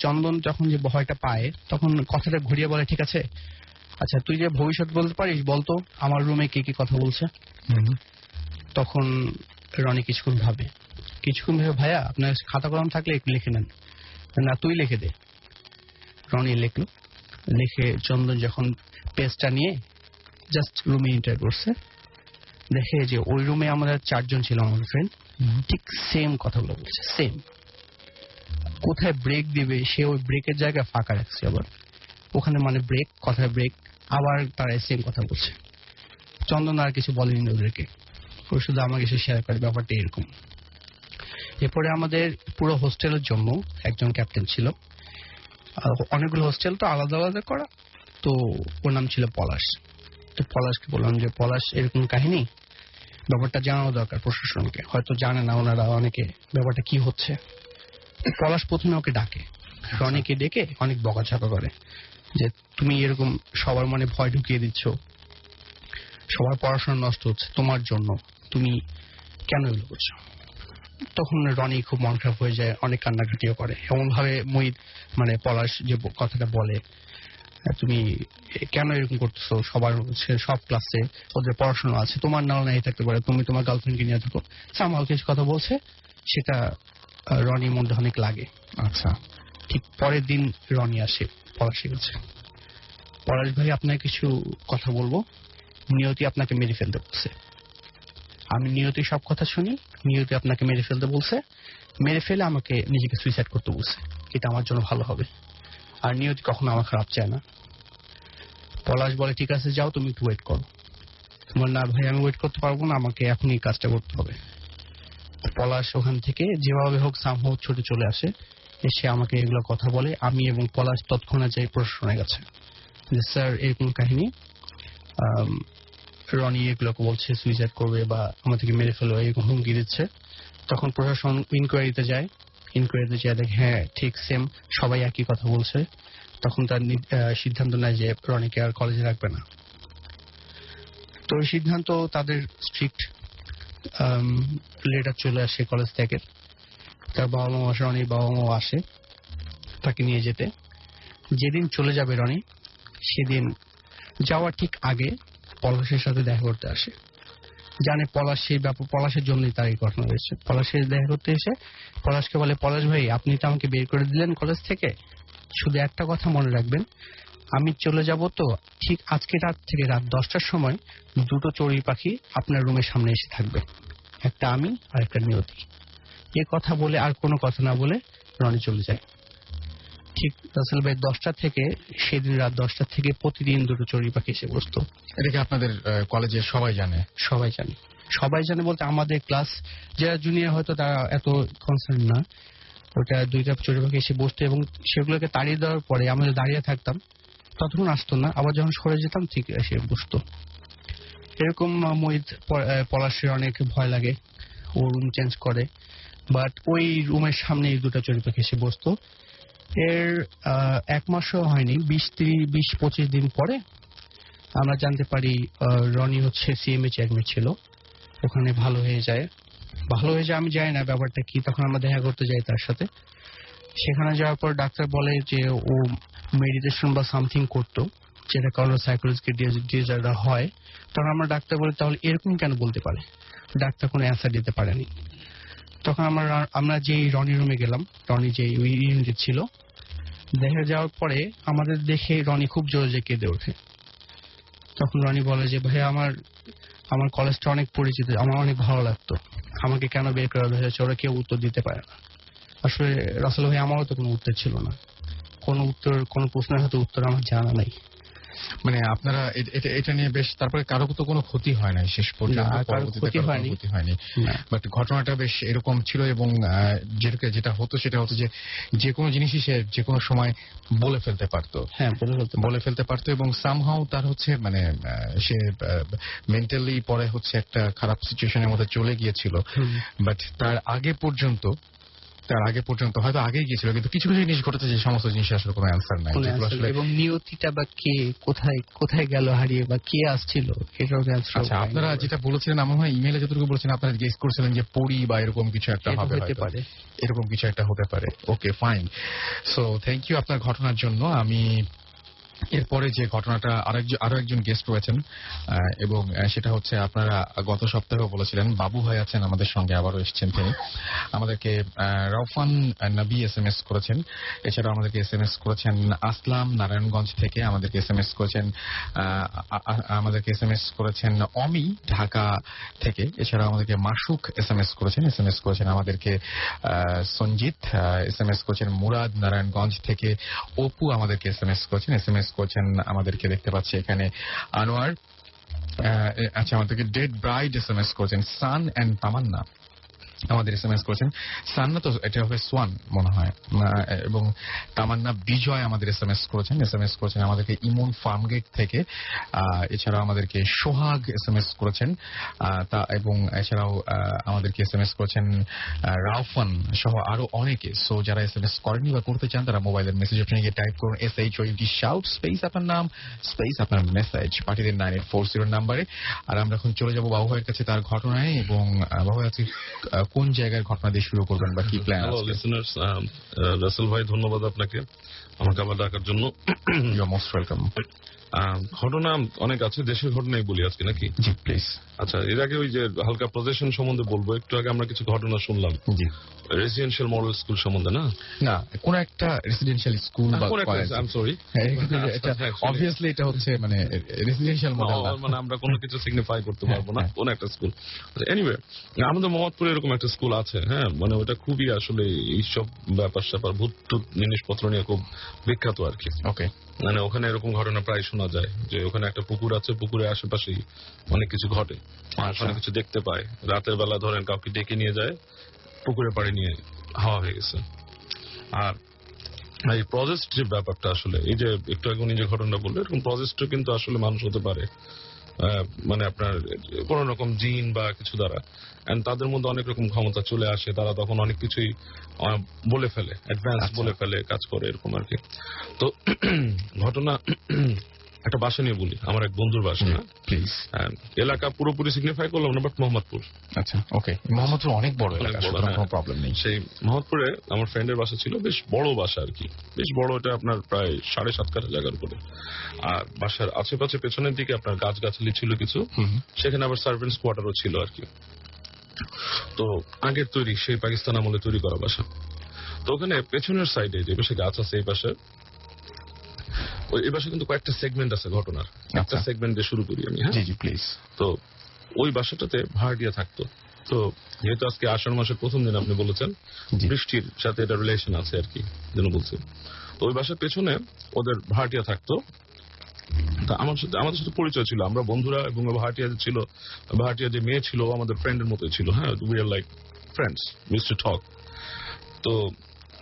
চন্দন যখন যে ভয়টা পায়, তখন কথাটা ঘুরিয়ে বলে ঠিক আছে আচ্ছা তুই যে ভবিষ্যৎ বলতে পারিস বলতো আমার রুমে কে কি কথা বলছে। তখন রনি কিছুক্ষণ ভাবে, ভাইয়া আপনার খাতা কলম থাকলে একটু লিখে নেন। না তুই লিখে দে। রনি লিখলো, লিখে চন্দন যখন পেজটা নিয়ে জাস্ট রুমে এন্টার করছে, দেখে যে ওই রুমে আমাদের 4জন ছিল আমার ফ্রেন্ড, ঠিক সেম কথাগুলো বলছে, সেম। কোথায় ব্রেক দিবে সে ওই ব্রেকের জায়গায় ফাঁকা রাখছে, আবার ওখানে মানে ব্রেক, কথায় ব্রেক, আবার তারা সেম কথা বলছে। চন্দন আর কিছু বলেনি ওদেরকে, ও শুধু আমাকে এসে শেয়ার করে ব্যাপারটা এরকম। এরপরে আমাদের পুরো হোস্টেলের জন্য একজন ক্যাপ্টেন ছিল। অনেকগুলো হোস্টেল তো আলাদা আলাদা করা, তো ওর নাম ছিল পলাশ। তো পলাশকে বললাম যে পলাশ এরকম কাহিনী, ব্যাপারটা জানানো দরকার প্রশাসনকে, হয়তো জানে না ওনারা অনেকে ব্যাপারটা কি হচ্ছে। পলাশ প্রথমে ওকে ডাকে, রনিকে ডেকে অনেক বকাঝকা করে যে তুমি এরকম সবার মনে ভয় ঢুকিয়ে দিচ্ছ, সবার পড়াশোনা নষ্ট হচ্ছে তোমার জন্য, তুমি কেন এগুলো করছো। তখন রনি খুব মন খারাপ হয়ে যায়, অনেক কান্নাকাটিও করে। এমন ভাবে মানে পলাশ যে কথাটা বলে, তুমি কেন এরকম করতেছো, সব ক্লাসে ওদের পড়াশোনা আছে, তোমার নাও নাই থাকতে পারে, তুমি তোমার গার্লফ্রেন্ডকে নিয়ে থাকো, সামাল কিছু কথা বলছে, সেটা রনির মধ্যে অনেক লাগে। আচ্ছা, ঠিক পরের দিন রনি আসে পলাশের কাছে, পলাশ ভাই আপনার কিছু কথা বলবো, নিয়তি আপনাকে মেরে ফেলতে বলছে। আমি নিয়তি সব কথা শুনি, নিয়তি আপনাকে মেরে ফেলতে বলছে, মেরে ফেলে আমাকে নিজেকে সুইসাইড করতে বলছে, এটা আমার জন্য ভালো হবে, আর নিয়তি কখনো আমার খারাপ চায় না। পলাশ বলে ঠিক আছে যাও, তুমি একটু ওয়েট করো। তোমার না ভাই আমি ওয়েট করতে পারবো না, আমাকে এখনই কাজটা করতে হবে। পলাশ ওখান থেকে যেভাবে হোক সামহাও ছুটে চলে আসে, এসে আমাকে এগুলো কথা বলে। আমি এবং পলাশ তৎক্ষণাৎ যাই প্রশাসনের কাছে যে স্যার এরকম কাহিনী, রনি এগুলোকে বলছে সুইসাইড করবে বা আমাদেরকে মেরে ফেলবে, এরকম হুমকি দিচ্ছে। তখন প্রশাসন ইনকোয়ারিতে যায়, দেখে হ্যাঁ ঠিক সেম, সবাই একই কথা বলছে। তখন তার সিদ্ধান্ত নেয় যে রনিকে আর কলেজে রাখবে না। তো এই সিদ্ধান্ত তাদের স্ট্রিক্ট লেটার চলে আসে কলেজ থেকে, তার বাবা মা আসে, রনির বাবা মা আসে তাকে নিয়ে যেতে। যেদিন চলে যাবে রনি, সেদিন যাওয়ার ঠিক আগে পলাশের সাথে দেখা করতে আসে, জানে পলাশ সেই পলাশের জন্যই তার এই ঘটনা হয়েছে। পলাশের দেখা করতে এসে পলাশকে বলে, পলাশ ভাই আপনি তো আমাকে বের করে দিলেন কলেজ থেকে, শুধু একটা কথা মনে রাখবেন, আমি চলে যাব, তো ঠিক আজকে রাত থেকে রাত 10টার সময় দুটো চড়ুই পাখি আপনার রুমের সামনে এসে থাকবে, একটা আমি আর একটা নিয়তি। এ কথা বলে আর কোনো কথা না বলে রনি চলে যায়। ঠিক রাসেল ভাই 10টা থেকে, সেদিন রাত 10টা থেকে প্রতিদিন দুটো চড়ুই পাখি এসে বসতো। এটাকে আপনাদের কলেজে সবাই জানে? সবাই জানে। সবাই জানে বলতে আমাদের ক্লাস যারা জুনিয়র হয়তো তারা এত কনসার্ন না। ওটা দুইটা চড়ুই পাখি এসে বসতো এবং সেগুলোকে তাড়িয়ে দেওয়ার পরে আমরা দাঁড়িয়ে থাকতাম, ততক্ষণ আসতো না, আবার যখন সরে যেতাম ঠিক এসে বসতো। এরকম মহিত পলাশের অনেক ভয় লাগে, ও রুম চেঞ্জ করে, বাট ওই রুমের সামনে দুটো চড়ুই পাখি এসে বসতো। এর 1 মাসও হয়নি, 20-25 দিন পরে আমরা জানতে পারি রনি হচ্ছে সিএমএইচ অ্যাডমিট ছিল, ওখানে ভালো হয়ে যায়। আমি জানি না ব্যাপারটা কি, তখন আমরা দেখা করতে যাই তার সাথে। সেখানে যাওয়ার পর ডাক্তার বলে যে ও মেডিটেশন বা সামথিং করতো, যেটা কারণে সাইকোলজিক্যাল ডিসঅর্ডার হয়। তখন আমরা ডাক্তার বলি তাহলে এরকম কেন বলতে পারে, ডাক্তার কোনো অ্যান্সার দিতে পারেনি। তখন আমরা যে রনি রুমে গেলাম, রনি যে ইউনিটে ছিল, দেখা যাওয়ার পরে আমাদের দেখে রনি খুব জোরে যে কেঁদে ওঠে। তখন রনি বলে যে ভাই আমার কলেজটা অনেক পরিচিত, আমার অনেক ভালো লাগতো, আমাকে কেন বের করা হয়েছে, ওরা কেউ উত্তর দিতে পারে না। আসলে রাসেল ভাই আমারও তো কোনো উত্তর ছিল না, কোনো প্রশ্নের হয়তো উত্তর আমার জানা নাই। মানে আপনারা এটা নিয়ে বেশ, তারপরে কারো তো কোনো ক্ষতি হয় নাই শেষ পর্যন্ত? ক্ষতি হয়নি, বাট ঘটনাটা বেশ এরকম ছিল। এবং যেটা হতো সেটা হতো যে কোনো জিনিসই সে যে কোনো সময় বলে ফেলতে পারতো। হ্যাঁ, বলে ফেলতে পারতো এবং সামহাউ তার হচ্ছে মানে সে মেন্টালি পরে হচ্ছে একটা খারাপ সিচুয়েশনের মধ্যে চলে গিয়েছিল। বাট তার আগে পর্যন্ত হয়তো আগেই গিয়েছিল, কিন্তু কিছু কিছু জিনিস ঘটেছে যে সমস্ত জিনিস আসলে কোনো অ্যান্সার নাই। এবং নিয়তিটা বা কে কোথায় গেল হারিয়ে, বা কে আসছিল, এটাও অ্যান্সার। আচ্ছা, আপনারা যেটা বলেছিলেন, আমার মনে হয় ইমেইলে যতটুকু বলেছেন, আপনারা গেস করছিলেন যে পড়ি বা এরকম কিছু একটা হতে পারে, এরকম কিছু একটা হতে পারে। ওকে, ফাইন। সো থ্যাংক ইউ আপনার ঘটনার জন্য। আমি এরপরে যে ঘটনাটা আরো একজন গেস্ট রয়েছেন, এবং সেটা হচ্ছে আপনারা গত সপ্তাহেও বলেছিলেন, বাবু ভাই আছেন আমাদের সঙ্গে, আবারও এসেছেন তিনি। আমাদেরকে রওফান নবী SMS করেছেন, এছাড়াও আমাদেরকে SMS করেছেন আসলাম নারায়ণগঞ্জ থেকে, আমাদেরকে SMS করেছেন অমি ঢাকা থেকে, এছাড়াও আমাদেরকে মাসুক SMS করেছেন আমাদেরকে সঞ্জিত SMS করেছেন মুরাদ নারায়ণগঞ্জ থেকে, অপু আমাদেরকে SMS করেছেন আমাদেরকে দেখতে পাচ্ছি এখানে আনোয়ার। আচ্ছা, আমাদেরকে ডেড ব্রাইড SMS করেছেন সান এন্ড তামান্না, আমাদের SMS করেছেন। সান্না তো এটা হবে সোয়ান মনে হয়, এবং তামান্না বিজয় আমাদের SMS করেছেন আমাদেরকে ইমন ফার্মগেট থেকে। এছাড়াও আমাদেরকে সোহাগ SMS করেছেন, এবং এছাড়াও আমাদেরকে SMS করেছেন রাউফান সহ আরো অনেকে। সো যারা SMS করেনি বা করতে চান, তারা মোবাইলের মেসেজ অপশনে গিয়ে টাইপ করুন SHOUT শাউট স্পেস আপনার নাম স্পেস আপনার মেসেজ, পাঠিয়ে দিন 9840 নাম্বারে। আর আমরা এখন চলে যাব বাবু ভাইয়ের কাছে তার ঘটনায়। এবং বাবু ভাই কোন জায়গার ঘটনা দিয়ে শুরু করবেন বা কি প্ল্যান আছে? লিসেনার্স, রাসেল ভাই ধন্যবাদ আপনাকে আমাকে আবার ডাকার জন্য। You are most welcome. ঘটনা অনেক আছে, দেশের ঘটনাই বলি আজকে নাকি? জি প্লিজ। আচ্ছা, এর আগে ওই যে হালকা পজেশন সম্বন্ধে বলবো। একটু আগে আমরা কিছু ঘটনা শুনলাম রেসিডেন্সিয়াল মডেল স্কুল সম্বন্ধে, না কোন একটা রেসিডেন্সিয়াল স্কুল বা college. I am sorry, obviously এটা হচ্ছে মানে রেসিডেন্সিয়াল মডেল, মানে আমরা কোনো কিছু সিগনিফাই করতে পারবো না, কোন একটা স্কুল। এনিওয়ে, আমাদের মোহাম্মদপুরে এরকম একটা স্কুল আছে। হ্যাঁ, মানে ওটা খুবই আসলে এইসব ব্যাপার স্যাপার ভূত জিনিসপত্র নিয়ে খুব বিখ্যাত আর কি। ওকে, মানে ওখানে এরকম ঘটনা প্রায় শোনা যায় যে ওখানে একটা পুকুর আছে, পুকুরের আশেপাশেই অনেক কিছু ঘটে, অনেক কিছু দেখতে পায়। রাতের বেলা ধরেন কাউকে ডেকে নিয়ে যায়, পুকুরে পাড়ে নিয়ে হাওয়া হয়ে গেছে। আর এই প্রজেস্ট যে ব্যাপারটা, আসলে এই যে একটু আগে উনি যে ঘটনা বললো, এরকম প্রজেস্টও কিন্তু আসলে মানুষ হতে পারে, মানে আপনার কোন রকম জিন বা কিছু দ্বারা, এন্ড তাদের মধ্যে অনেক রকম ক্ষমতা চলে আসে। তারা তখন অনেক কিছুই বলে ফেলে, অ্যাডভান্স বলে ফেলে, কাজ করে এরকম আর কি। তো ঘটনা একটা বাসা নিয়ে বলি, আমার এক বন্ধুর বাসা, প্লিজ। এলাকা পুরোপুরি সিগনিফাই করলাম না, বাট মোহাম্মদপুর। আচ্ছা, ওকে, মোহাম্মদপুর অনেক বড় এলাকা, কোনো প্রবলেম নেই। সেই মোহাম্মদপুরে আমার ফ্রেন্ডের বাসা ছিল, বেশ বড় বাসা আর কি, বেশ বড়। এটা আপনার প্রায় 7.5 কাঠা জায়গার উপরে। আর বাসার আশেপাশে পেছনের দিকে আপনার গাছগাছালি ছিল কিছু, সেখানে আবার সার্ভেন্টস কোয়ার্টারও ছিল আর কি। তো আগের তৈরি, সেই পাকিস্তান আমলে তৈরি করা বাসা। তো ওখানে পেছনের সাইডে যে পাশে গাছ আছে, এই পাশে এই বাসায় কিন্তু কয়েকটা সেগমেন্ট আছে ঘটনার। একটা আচ্ছা। সেগমেন্ট দিয়ে শুরু করি আমি। হ্যাঁ, জি জি প্লিজ। তো ওই বাসাটাতে ভাড়াটিয়া থাকতো। তো যেহেতু আজকে আষাঢ় মাসের প্রথম দিন আপনি বলেছেন, জি। বৃষ্টির সাথে এটা রিলেশন আছে আর কি, যেন বলছি। তো ওই বাসার পেছনে ওদের ভাড়াটিয়া থাকতো। তা আমাদের সাথে পরিচয় ছিল, আমরা বন্ধুরা, এবং ভাড়াটিয়া ছিল, ভাড়াটিয়া যে মেয়ে ছিল আমাদের ফ্রেন্ডের মতোই ছিল। হ্যাঁ, we are like friends, we used to talk. তো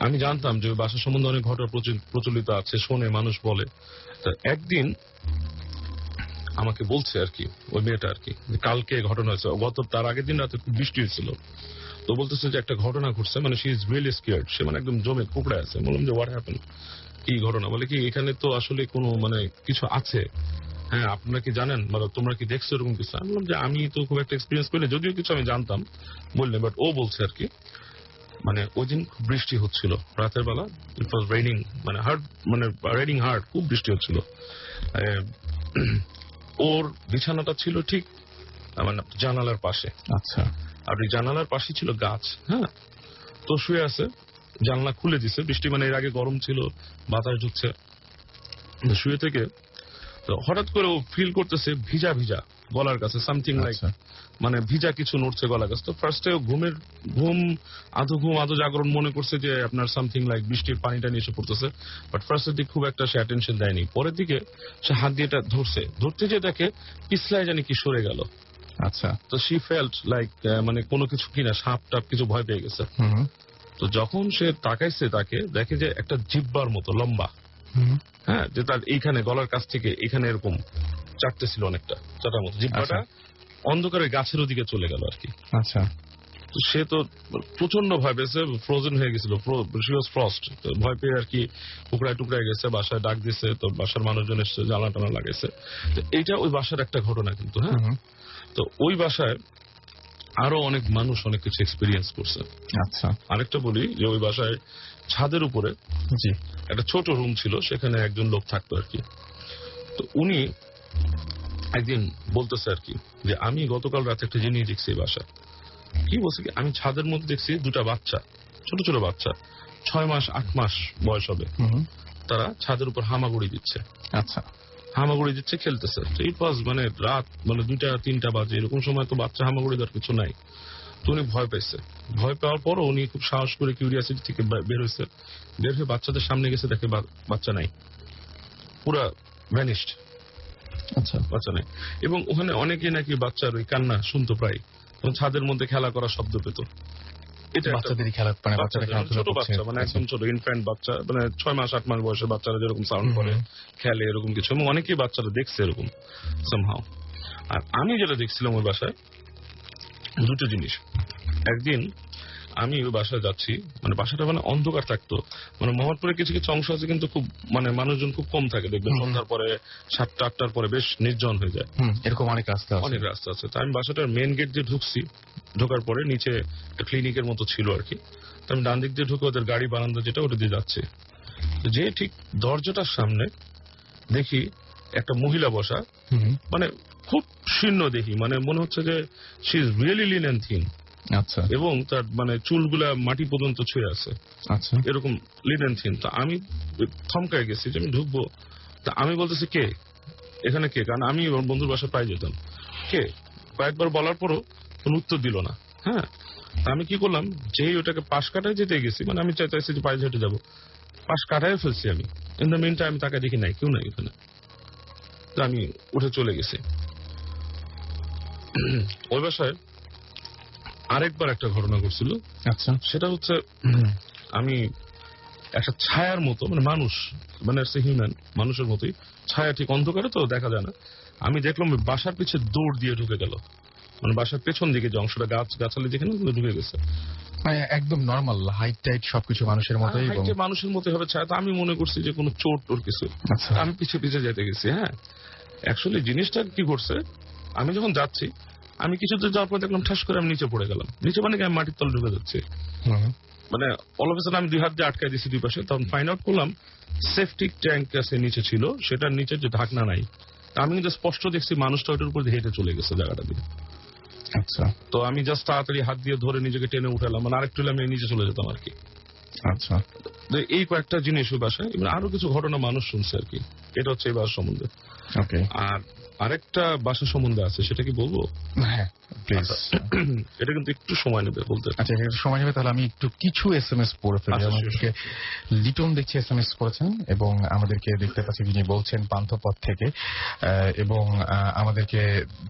আমি জানতাম যে ওই বাসা সম্বন্ধে অনেক ঘটনা প্রচলিত আছে, শোনে মানুষ বলে। তা একদিন আমাকে বলছে আর কি ওই মেয়েটা আর কি, যে কালকে ঘটনা হয়েছে, গত তার আগের দিন রাতে খুব বৃষ্টি হয়েছিল। তো বলতেছে যে একটা ঘটনা ঘটছে, মানে শি ইজ রিয়েলি স্কেয়ার্ড, সে মানে একদম জমে কুকড়ে আছে। বললাম যে হোয়াট হ্যাপেন, কি ঘটনা? বলে কি এখানে তো আসলে কোনো মানে কিছু আছে। হ্যাঁ, আপনারা কি জানেন, মানে তোমরা কি দেখছো এরকম কিছু? আমি বললাম যে আমি তো খুব একটা এক্সপিরিয়েন্স করিনি, যদিও কিছু আমি জানতাম বললেন, বাট ও বলছে আর কি মানে ওই দিন খুব বৃষ্টি হচ্ছিল রাতের বেলা, ইট ওয়াজ রেইনিং, মানে হার্ড, মানে রেইনিং হার্ড, খুব বৃষ্টি হচ্ছিল। ওর বিছানাটা ছিল ঠিক মানে জানালার পাশে। আচ্ছা। আর ওই জানালার পাশে ছিল গাছ। হ্যাঁ, তো শুয়ে আছে, জানলা খুলে দিছে, বৃষ্টি মানে এর আগে গরম ছিল, বাতাস ঢুকছে। শুয়ে থেকে তো হঠাৎ করে ও ফিল করতেছে ভিজা ভিজা গলার কাছে, সামথিং লাইক আচ্ছা। মানে ভিজা কিছু নড়ছে গলার কাছে। তো ফার্স্টে ঘুম আধো জাগরণ মনে করছে যে আপনার সামথিং লাইক বৃষ্টির পানিটা নিয়ে এসে পড়তেছে, বাট ফার্স্টের দিকে খুব একটা সে অ্যাটেনশন দেয়নি। পরের দিকে সে হাত দিয়ে এটা ধরতে যে দেখে পিছলায় জানি কি সরে গেল। আচ্ছা। তো শি ফেল্ট লাইক মানে কোনো কিছু কিনা সাপ টাপ কিছু ভয় পেয়ে গেছে। হুম তো যখন সে তাকাইছে তাকে দেখে যে একটা জিব্বার মতো লম্বা, হুম। হ্যাঁ, যে তার এইখানে গলার কাছ থেকে এখানে এরকম চারটে ছিল, অনেকটা চাটার মতো জিব্বাটা অন্ধকারে গাছের ওদিকে চলে গেল আর কি। আচ্ছা। তো সে তো প্রচন্ড ভয় পেয়েছে, ফ্রোজেন হয়ে গেছিল, শি ওয়াজ ফ্রস্ট। ভয় পেয়ে আর কি টুকরায় টুকরায় গেছে, বাসায় ডাক দিছে, তো বাসার মানুষজন এসে জ্বালা টানা লাগাইছে। তো এইটা ওই বাসার একটা ঘটনা কিন্তু। হ্যাঁ, তো ওই বাসায় আরো অনেক মানুষ অনেক কিছু এক্সপিরিয়েন্স করছে। আচ্ছা। আরেকটা বলি যে ওই বাসায় ছাদের উপরে জি। একটা ছোট রুম ছিল, সেখানে একজন লোক থাকতো আর কি। তো উনি একদিন বলতেছে আর কি যে আমি গতকাল রাতে একটা জিনিস দেখছি এই বাসায়। কি বলছে কি, আমি ছাদের মধ্যে দেখছি দুটা বাচ্চা, ছোট ছোট বাচ্চা, 6 মাস 8 মাস বয়স হবে, তারা ছাদের উপর হামাগুড়ি দিচ্ছে। আচ্ছা। হামাগুড়ি দিচ্ছে, খেলতেছে। ইট ওয়াজ মানে রাত মানে 2টা-3টা বাজে, এরকম সময় তো বাচ্চা হামাগুড়ি দেওয়ার কিছু নাই। তো উনি ভয় পেয়েছে। ভয় পাওয়ার পরও উনি খুব সাহস করে কিউরিয়াসিটি থেকে বের হয়েছে। বের হয়ে বাচ্চাদের সামনে গেছে, দেখে বাচ্চা নাই, পুরা ভ্যানিশড। আচ্ছা। বাচ্চা নেই। এবং ওখানে অনেকে নাকি বাচ্চার ওই কান্না শুনতো প্রায়, ছাদের মধ্যে খেলা করার শব্দ পেত। এটা বাচ্চাদেরই খেলা, মানে বাচ্চারা খেলাধুলা ছোট বাচ্চা, মানে একদম ছোট ইনফ্যান্ট বাচ্চা, মানে 6 মাস 8 মাস বয়সের বাচ্চারা যেরকম সাউন্ড করে খেলে, এরকম কিছু। এবং অনেকেই বাচ্চারা দেখছে এরকম সামহাউ। আর আমি যেটা দেখছিলাম ওই বাসায় দুটো জিনিস। একদিন আমি ওই বাসায় যাচ্ছি, মানে বাসাটা মানে অন্ধকার থাকতো, মানে মোহাম্মদপুরে কিছু কিছু অংশ আছে কিন্তু খুব মানে মানুষজন খুব কম থাকে, দেখবেন সন্ধ্যার পরে 7টা-8টার পরে বেশ নির্জন হয়ে যায়। এরকম অনেক রাস্তা আছে। অনেক রাস্তা আছে। তো আমি বাসাটার মেন গেট দিয়ে ঢুকছি, ঢোকার পরে নিচে একটা ক্লিনিকের মতো ছিল আর কি। তো আমি ডান দিক দিয়ে ঢুকে ওদের গাড়ি বারান্দা যেটা, ওটা দিয়ে যাচ্ছে। তো যে ঠিক দরজাটার সামনে দেখি একটা মহিলা বসা, মানে খুব শীর্ণ দেখি, মানে মনে হচ্ছে যে she is really lean and thin. আচ্ছা। এবং তার মানে চুলগুলা মাটি পর্যন্ত ছুঁয়ে আছে, আচ্ছা। এরকম লিন এন্ড থিন। তো আমি থমকায় গেছি যে আমি ঢুকবো। তা আমি বলতেছি কে এখানে, কে? কারণ আমি ওর বন্ধুর বাসায় পাই যেতাম। কে? কয়েকবার বলার পরও কোন উত্তর দিল না। হ্যাঁ, আমি কি করলাম, যেই ওটাকে পাশ কাটায় যেতে গেছি, মানে আমি চাইছি যে পায়ে হেঁটে যাবো, পাশ কাটায় ফেলছি আমি। ইন দ্য মিন টাইম আমি তাকে দেখি নাই, কেউ নাই ওখানে। তো আমি উঠে চলে গেছি। ওই বাসায় আরেকবার একটা ঘটনা ঘটছিল। আচ্ছা। সেটা হচ্ছে আমি একটা ছায়ার মতো, মানে মানুষ, মানে হিউম্যান মানুষের মতোই ছায়া, ঠিক অন্ধকারে তো দেখা যায় না। আমি দেখলাম বাসার পিছে দৌড় দিয়ে ঢুকে গেল, মানে বাসার পেছন দিকে যে অংশটা গাছালি যেখানে ঢুকে গেছে। মানে একদম নর্মাল হাইট টাইট সবকিছু মানুষের মতোই, এবং মানুষের মতো হবে ছায়া। তো আমি মনে করছি যে কোনো চোট ওর কিছু। আচ্ছা। আমি পিছে পিছে যেতে গেছি। হ্যাঁ, অ্যাকচুয়ালি জিনিসটা কি করছে, আমি যখন যাচ্ছি, আমি কিছুতে যাওয়ার পর দেখলাম ঠাস করে আমি নিচে পড়ে গেলাম। নিচে মানে আমি মাটির তলে ঢুকে যাচ্ছি, মানে অল অফ এ সাডেন আমি 2 হাত দিয়ে আটকাই দিয়েছি 2 পাশে। তখন ফাইন্ড আউট করলাম সেফটি ট্যাঙ্ক আছে নিচে ছিল, সেটার নিচে যে ঢাকনা নাই। আমি কিন্তু স্পষ্ট দেখছি মানুষটা ওটার উপর হেঁটে চলে গেছে জায়গাটা দিয়ে। আচ্ছা। তো আমি জাস্ট তাড়াতাড়ি হাত দিয়ে ধরে নিজেকে টেনে উঠালাম, মানে আরেকটু হলে আমি নিচে চলে যেতাম আর কি। আচ্ছা। এই কয়েকটা জিনিস ওই বাসায়, এবার আরো কিছু ঘটনা মানুষ শুনছে আর কি। এটা হচ্ছে এই বাসা সম্বন্ধে। ওকে, আর আরেকটা বাসা সম্বন্ধে আছে, সেটা কি বলবো? হ্যাঁ প্লিজ। এটা কিন্তু একটু সময় নেবে বলতে। আচ্ছা, একটু সময় নেবে, তাহলে আমি একটু কিছু SMS পড়ে ফেলি। আচ্ছা, আমাদেরকে লিটন দেখছি SMS করেছেন, এবং আমাদেরকে দেখতে পাচ্ছি যিনি বলছেন পান্থপথ থেকে, এবং আমাদেরকে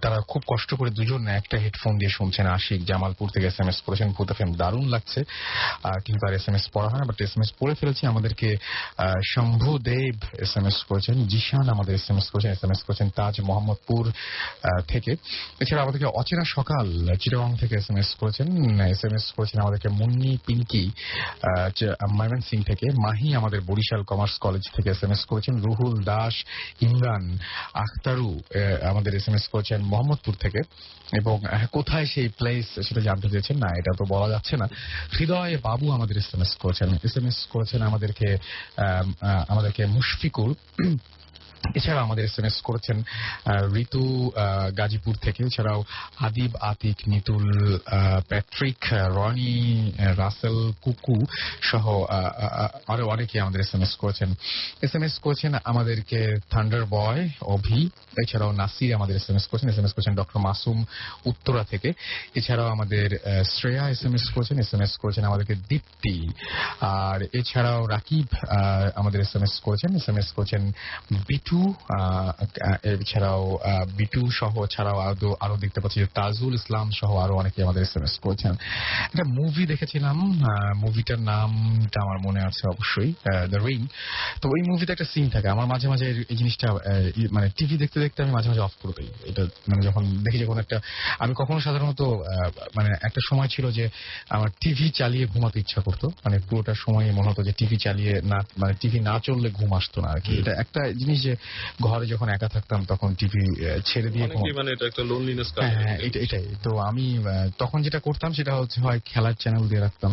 তারা খুব কষ্ট করে দুজন একটা হেডফোন দিয়ে শুনছেন। আশিক জামালপুর থেকে SMS করেছেন, ভূত FM দারুণ লাগছে, কিন্তু আর SMS পড়া হয় না, বাট SMS পড়ে ফেলেছি। আমাদেরকে শম্ভু দেব SMS করেছেন, জিশান আমাদের SMS করেছেন, SMS করেছেন তাজ মোহাম্মদপুর থেকে। এছাড়া আমাদেরকে অচেনা সকাল চিটাগং থেকে SMS করেছেন, SMS করেছেন আমাদেরকে মুন্নি পিঙ্কি ময়মনসিং থেকে, মাহি আমাদের বরিশাল কমার্স কলেজ থেকে SMS করেছেন, রুহুল দাস, ইমরান আখতারু আমাদের SMS করেছেন মোহাম্মদপুর থেকে, এবং কোথায় সেই প্লেস সেটা জানতে চেয়েছেন, না এটা তো বলা যাচ্ছে না। হৃদয় বাবু আমাদের SMS করেছেন আমাদেরকে মুশফিকুল। এছাড়া আমাদের SMS করেছেন ঋতু গাজীপুর থেকে, এছাড়াও আদিব, আতিক, নিতুল, প্যাট্রিক, রনি, রাসেল, কুকু সহ আরো অনেকে আমাদের SMS করেছেন আমাদেরকে থান্ডার বয়, অভি, এছাড়াও নাসির আমাদের SMS করেছেন ডক্টর মাসুম উত্তরা থেকে। এছাড়াও আমাদের শ্রেয়া SMS করেছেন আমাদেরকে দীপ্তি, আর এছাড়াও রাকিব আমাদের SMS করেছেন বিটু, এছাড়াও বিটু সহ ছাড়াও আরো দেখতে পাচ্ছি যে তাজুল ইসলাম সহ আরো অনেকে আমাদের SMS করেছেন। একটা মুভি দেখেছিলাম, মুভিটার নামটা আমার মনে আছে অবশ্যই, দ্য রিং। তো ওই মুভিতে একটা সিন থাকে, আমার মাঝে মাঝে এই জিনিসটা মানে টিভি দেখতে দেখতে আমি মাঝে মাঝে অফ করে দিই এটা, মানে যখন দেখি যে কোনো একটা, আমি কখনো সাধারণত মানে একটা সময় ছিল যে আমার টিভি চালিয়ে ঘুমাতে ইচ্ছা করতো, মানে পুরোটা সময় মনে হতো যে টিভি চালিয়ে না, মানে টিভি না চললে ঘুম আসতো না আর কি। এটা একটা জিনিস যে ঘরে যখন একা থাকতাম তখন টিভি ছেড়ে দিয়ে, মানে এটা একটা লোনলিনেস। হ্যাঁ এটাই তো। আমি তখন যেটা করতাম সেটা হচ্ছে হয় খেলার চ্যানেল দিয়ে রাখতাম,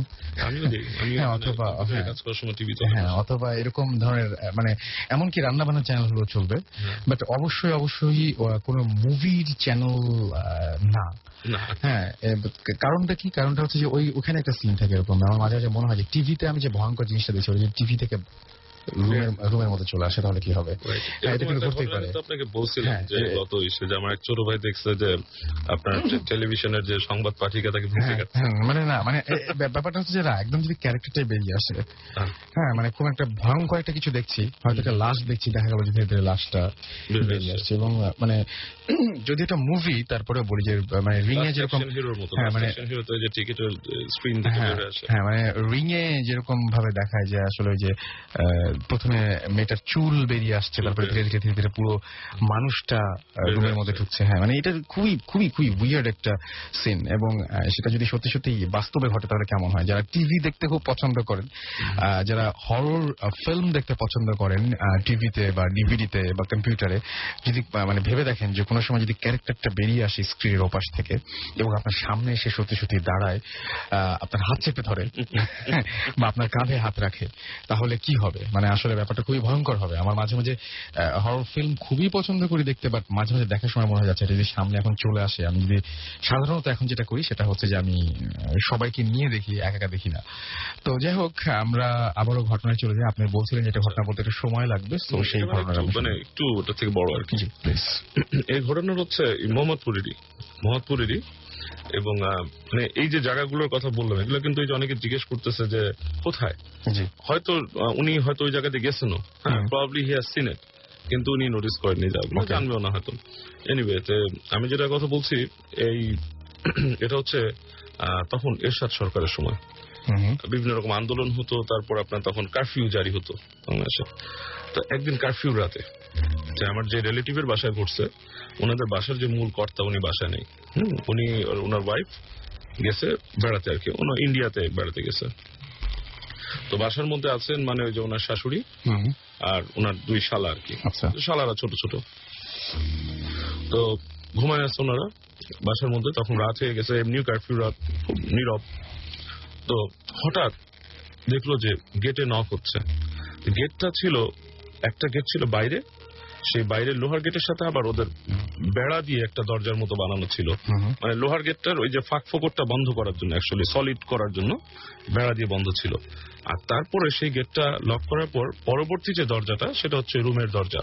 অথবা এরকম ধরনের, মানে এমনকি রান্না বান্নার চ্যানেল হলেও চলবে, বাট অবশ্যই কোনো মুভির চ্যানেল না। হ্যাঁ, কারণটা হচ্ছে যে ওখানে একটা সিন থাকে এরকম, আমার মাঝে মাঝে মনে হয় যে টিভিতে আমি যে ভয়ঙ্কর জিনিসটা দেখছি, টিভি থেকে রুমের মধ্যে চলে আসে, তাহলে কি হবে? এটা কিন্তু করতেই পারে। আপনাকে বলছিলাম যে গত ইস্যে যে আমার এক ছোট ভাই দেখছে যে আপনার টেলিভিশনের যে সংবাদ পাঠিকা তাকে মানে ব্যাপারটা হচ্ছে যে একদম যদি ক্যারেক্টারটাই বেরিয়ে আসে, হ্যাঁ মানে খুব একটা ভয়ঙ্কর একটা কিছু দেখছি, হয়তো একটা লাশ দেখছি, দেখা গেল যে লাশটা বেরিয়ে আসছে, এবং মানে যদি এটা মুভি, তারপরে বলি যে মানে রিং এ যেরকম, মানে রিং এ যেরকম ভাবে দেখায় যে আসলে ওই যে প্রথমে মেয়েটার চুল বেরিয়ে আসছে, তারপরে ধীরে ধীরে পুরো মানুষটা রুমের মধ্যে ঢুকছে। হ্যাঁ, মানে এটা খুবই উইয়ার্ড একটা সিন, এবং সেটা যদি সত্যি বাস্তবে ঘটে তাহলে কেমন হয়? যারা টিভি দেখতে খুব পছন্দ করেন, যারা হরর ফিল্ম দেখতে পছন্দ করেন টিভিতে বা ডিভিডিতে বা কম্পিউটারে, যদি মানে ভেবে দেখেন যে কোনো সময় যদি ক্যারেক্টারটা বেরিয়ে আসে স্ক্রিনের ওপাশ থেকে এবং আপনার সামনে এসে সত্যি দাঁড়ায়, আপনার হাত চেপে ধরে বা আপনার কাঁধে হাত রাখে, তাহলে কি হবে? মানে আসলে ব্যাপারটা খুবই ভয়ঙ্কর হবে। আমার মাঝে মাঝে হরর ফিল্ম খুবই পছন্দ করি দেখতে, বাট মাঝে মাঝে দেখার সময় মনে হয় যাচ্ছে এটা যদি সামনে এখন চলে আসে, আমি যদি সাধারণত এখন যেটা করি সেটা হচ্ছে যে আমি সবাইকে নিয়ে দেখি, একা দেখি না। তো যাই হোক, আমরা আবারও ঘটনায় চলে যাই। আপনি বলছিলেন যেটা ঘটনা বলতে একটু সময় লাগবে, তো সেই ঘটনাটা মানে একটু ওটা থেকে বড় আর কি। এই ঘটনা হচ্ছে মোহাম্মদপুরেরই, এবং মানে এই যে জায়গাগুলোর কথা বললাম, এগুলো কিন্তু এই যে অনেকে জিজ্ঞেস করতেছে যে কোথায়, হয়তো উনি হয়তো ওই জায়গাতে গেছেনও, probably he has seen it, কিন্তু উনি নোটিস করেননি, জানবেও না হয়তো। এনিওয়ে, আমি যেটা কথা বলছি, এটা হচ্ছে তখন এরশাদ সরকারের সময় বিভিন্ন রকম আন্দোলন হতো, তারপর আপনার তখন কারফিউ জারি হতো বাংলাদেশে। তো একদিন কারফিউ রাতে যে আমার যে রিলেটিভের বাসায় ঘটছে, ওনাদের বাসার যে মূল কর্তা উনি বাসায় নেই, উনি ওনার ওয়াইফ গেছে বেড়াতে আর কি, ওনার ইন্ডিয়াতে বেড়াতে গেছে। তো বাসার মধ্যে আছেন মানে ওই যে ওনার শাশুড়ি আর ওনার দুই শালা আর কি, শালারা ছোট ছোট। তো ঘুমায় আসছে ওনারা বাসার মধ্যে, তখন রাত হয়ে গেছে, এমনি কারফিউ রাত, খুব নীরব। তো হঠাৎ দেখলো যে গেটে নক হচ্ছে। গেটটা ছিল, একটা গেট ছিল বাইরে সেই বাইরের লোহার গেটের সাথে আবার ওদের বেড়া দিয়ে একটা দরজার মতো বানানো ছিল, মানে লোহার গেটটার ওই যে ফাঁক ফোকরটা বন্ধ করার জন্য, অ্যাকচুয়ালি সলিড করার জন্য বেড়া দিয়ে বন্ধ ছিল। আর তারপরে সেই গেটটা লক করার পর পরবর্তী যে দরজাটা সেটা হচ্ছে রুমের দরজা।